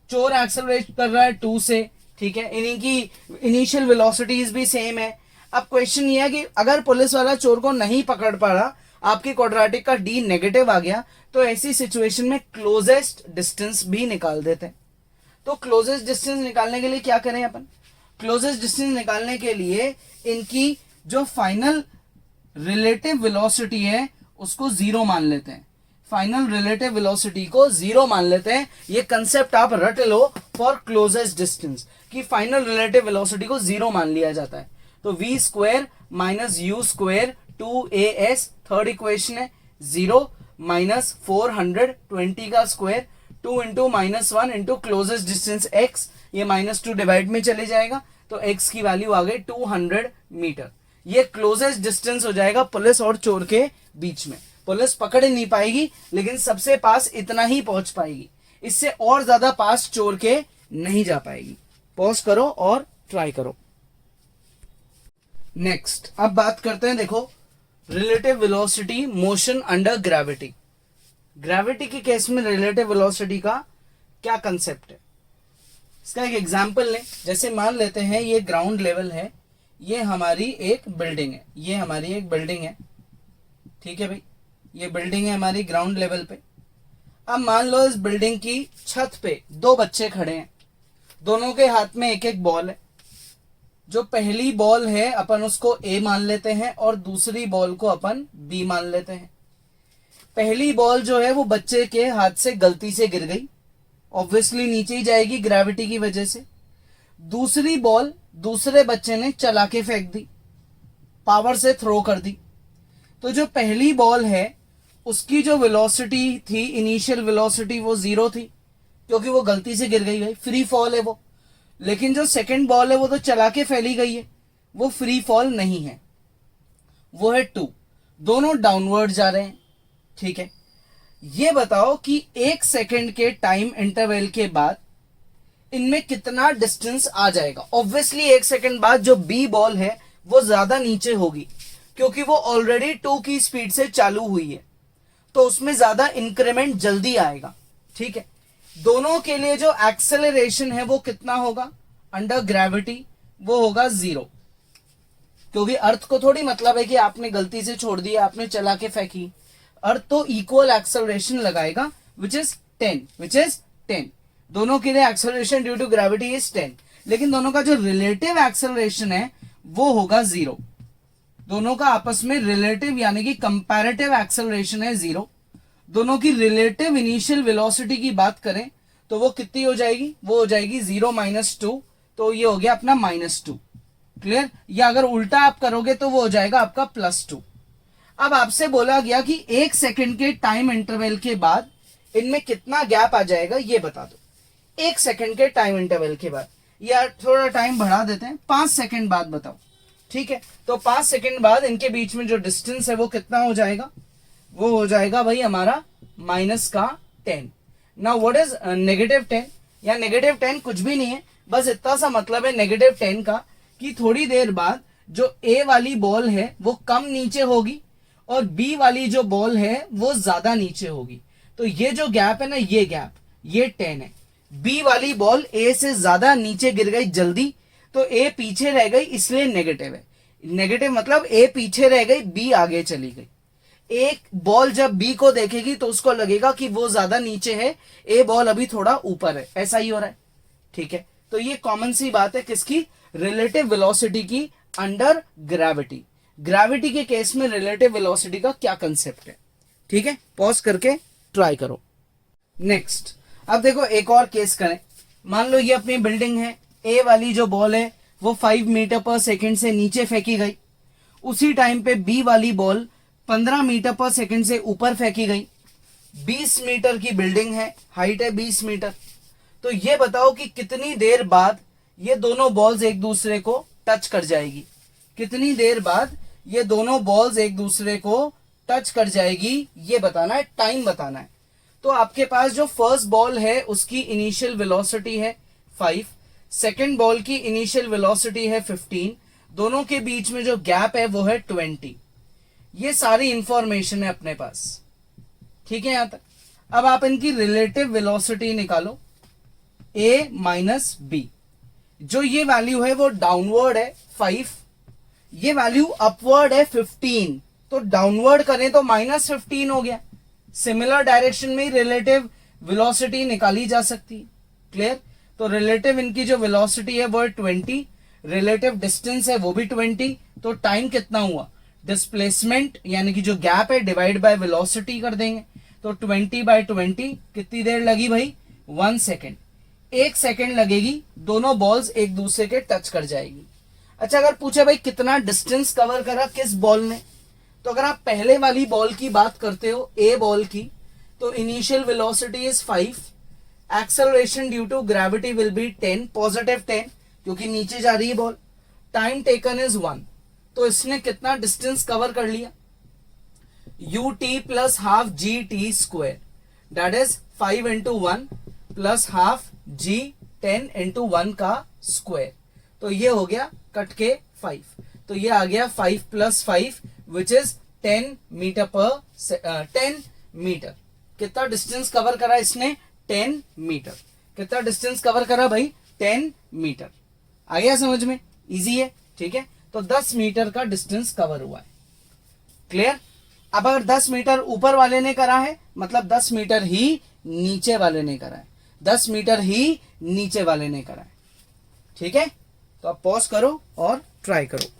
चोर एक्सेलरेट कर रहा है 2 से, ठीक है, इन्हीं की इनिशियल वेलोसिटीज भी सेम है। अब क्वेश्चन ये है कि अगर पुलिस वाला चोर को नहीं पकड़ पा रहा, आपकी क्वाड्रेटिक का डी नेगेटिव आ गया, तो ऐसी सिचुएशन में क्लोजेस्ट डिस्टेंस भी निकाल देते हैं। तो क्लोजेस्ट डिस्टेंस निकालने के लिए क्या करें अपन, क्लोजेस्ट डिस्टेंस निकालने के लिए इनकी जो फाइनल रिलेटिव वेलोसिटी है उसको 0 मान लेते हैं, फाइनल रिलेटिव वेलोसिटी को 0 मान लेते हैं। ये कंसेप्ट आप रट लो फॉर क्लोजेस्ट डिस्टेंस कि फाइनल रिलेटिव वेलोसिटी को 0 मान लिया जाता है। तो v square minus you square 2as, third equation है, 0 माइनस 420 का square 2 into -1 into closest distance x, ये -2 डिवाइड में चले जाएगा तो x की वैल्यू आ गई 200 मीटर। ये क्लोजेस्ट डिस्टेंस हो जाएगा पुलिस और चोर के बीच में। पुलिस पकड़ नहीं पाएगी लेकिन सबसे पास इतना ही पहुंच पाएगी, इससे और ज्यादा पास चोर के नहीं जा पाएगी। पॉज करो और ट्राई करो। नेक्स्ट अब बात करते हैं, देखो relative velocity motion under gravity. Gravity के केस में रिलेटिव वेलोसिटी का क्या कंसेप्ट है, इसका एक एग्जांपल लें। जैसे मान लेते हैं ये ग्राउंड लेवल है, ये हमारी एक बिल्डिंग है, ये हमारी एक बिल्डिंग है, ठीक है भाई, ये बिल्डिंग है हमारी ग्राउंड लेवल पे। अब मान लो इस बिल्डिंग की छत पे 2 बच्चे खड़े हैं, दोनों के हाथ में एक एक बॉल है। जो पहली बॉल है अपन उसको ए मान लेते हैं और दूसरी बॉल को अपन बी मान लेते हैं। पहली बॉल जो है वो बच्चे के हाथ से गलती से गिर गई, ऑब्वियसली नीचे ही जाएगी ग्रेविटी की वजह से। दूसरी बॉल दूसरे बच्चे ने चला के फेंक दी, पावर से थ्रो कर दी। तो जो पहली बॉल है उसकी जो वेलोसिटी थी, इनिशियल वेलोसिटी, वो 0 थी क्योंकि वो गलती से गिर गई, भाई फ्री फॉल है वो। लेकिन जो सेकंड बॉल है वो तो चला के फैली गई है, वो फ्री फॉल नहीं है, वो है 2। दोनों डाउनवर्ड जा रहे हैं, ठीक है। ये बताओ कि 1 सेकंड के टाइम इंटरवल के बाद इनमें कितना डिस्टेंस आ जाएगा। ऑब्वियसली 1 सेकंड बाद जो बी बॉल है वो ज्यादा नीचे होगी, क्योंकि वो ऑलरेडी 2 की स्पीड से चालू हुई है, तो उसमें ज्यादा इंक्रीमेंट जल्दी आएगा। ठीक है, दोनों के लिए जो एक्सेलरेशन है वो कितना होगा अंडर ग्रेविटी, वो होगा 0, क्योंकि अर्थ को थोड़ी मतलब है कि आपने गलती से छोड़ दिया, आपने चला के फेंकी। अर्थ तो इक्वल एक्सेलरेशन लगाएगा विच इज 10। दोनों के लिए acceleration due to gravity is 10, लेकिन दोनों का जो रिलेटिव एक्सेलरेशन है वो होगा 0। दोनों का आपस में रिलेटिव यानी कि कंपैरेटिव एक्सेलरेशन है 0। दोनों की रिलेटिव इनिशियल वेलोसिटी की बात करें तो वो कितनी हो जाएगी, वो हो जाएगी 0 - 2, तो ये हो गया अपना -2। क्लियर? या अगर उल्टा आप करोगे तो वो हो जाएगा आपका +2। अब आपसे बोला गया कि 1 सेकंड के टाइम इंटरवल के बाद इनमें कितना गैप आ जाएगा, ये बता दो। 1 सेकंड के टाइम इंटरवल के बाद, या थोड़ा टाइम बढ़ा देते हैं, 5 सेकंड बाद बताओ। ठीक है, तो 5 सेकंड बाद इनके बीच में जो डिस्टेंस है वो कितना हो जाएगा, वो हो जाएगा भाई हमारा -10। Now what is -10? या -10 कुछ भी नहीं है, बस इतना सा मतलब है -10 का कि थोड़ी देर बाद जो ए वाली बॉल है वो कम नीचे होगी और बी वाली जो बॉल है वो ज्यादा नीचे होगी। तो ये जो गैप है ना, ये गैप, ये 10 है। बी वाली बॉल ए से ज्यादा नीचे गिर गई जल्दी, तो ए पीछे रह गई, इसलिए नेगेटिव है। नेगेटिव मतलब ए पीछे रह गई, बी आगे चली गई। एक बॉल जब बी को देखेगी तो उसको लगेगा कि वो ज्यादा नीचे है, ए बॉल अभी थोड़ा ऊपर है, ऐसा ही हो रहा है। ठीक है, तो ये कॉमन सी बात है किसकी, रिलेटिव वेलोसिटी की अंडर ग्रेविटी। ग्रेविटी के केस में रिलेटिव वेलोसिटी का क्या कंसेप्ट है। ठीक है, पॉज करके ट्राई करो। नेक्स्ट, अब देखो एक और केस करें। मान लो ये अपनी बिल्डिंग है, ए वाली जो बॉल है वो 5 मीटर पर सेकंड से नीचे फेंकी गई। उसी टाइम पे बी वाली बॉल 15 मीटर पर सेकंड से ऊपर फेंकी गई। 20 मीटर की बिल्डिंग है, हाइट है 20 मीटर। तो ये बताओ कि कितनी देर बाद ये दोनों बॉल्स एक दूसरे को टच कर जाएगी। कितनी देर बाद ये दोनों बॉल्स एक दूसरे को टच कर जाएगी, ये बताना है, टाइम बताना है। तो आपके पास जो फर्स्ट बॉल है उसकी इनिशियल वेलोसिटी है 5, सेकंड बॉल की इनिशियल वेलोसिटी है 15, दोनों के बीच में जो गैप है वो है 20। ये सारी इंफॉर्मेशन है अपने पास। ठीक है यहां तक। अब आप इनकी रिलेटिव वेलोसिटी निकालो, a माइनस बी। जो ये वैल्यू है वो डाउनवर्ड है 5, ये वैल्यू अपवर्ड है 15, तो डाउनवर्ड करें तो -15 हो गया। सिमिलर डायरेक्शन में रिलेटिव वेलोसिटी निकाली जा सकती है। क्लियर? तो रिलेटिव इनकी जो वेलोसिटी है वो है 20, रिलेटिव डिस्टेंस है वो भी 20, तो टाइम कितना हुआ, डिस्प्लेसमेंट यानी कि जो गैप है डिवाइड बाय वेलोसिटी कर देंगे, तो 20/20 कितनी देर लगी भाई, 1 सेकेंड। 1 सेकेंड लगेगी, दोनों बॉल्स एक दूसरे के टच कर जाएगी। अच्छा, अगर पूछे भाई कितना डिस्टेंस कवर करा किस बॉल ने, तो अगर आप पहले वाली बॉल की बात करते हो, ए बॉल की, तो initial velocity is 5, acceleration due to gravity will be 10, +10, क्योंकि नीचे जा रही है बॉल। टाइम टेकन इज 1, तो इसने कितना डिस्टेंस कवर कर लिया, ut + ½ gt², that is 5 × 1 + ½ g 10 × 1 का स्क्वायर। तो ये हो गया कट के 5, तो ये आ गया 5 + 5 विच इज 10 मीटर पर 10 मीटर। कितना डिस्टेंस कवर करा इसने, 10 मीटर। कितना डिस्टेंस कवर करा भाई, 10 मीटर। आ गया समझ में, इजी है। ठीक है, तो 10 मीटर का डिस्टेंस कवर हुआ है। क्लियर? अब अगर 10 मीटर ऊपर वाले ने करा है, मतलब 10 मीटर ही नीचे वाले ने करा है, 10 मीटर ही नीचे वाले ने करा है। ठीक है, तो आप पॉज करो और ट्राई करो।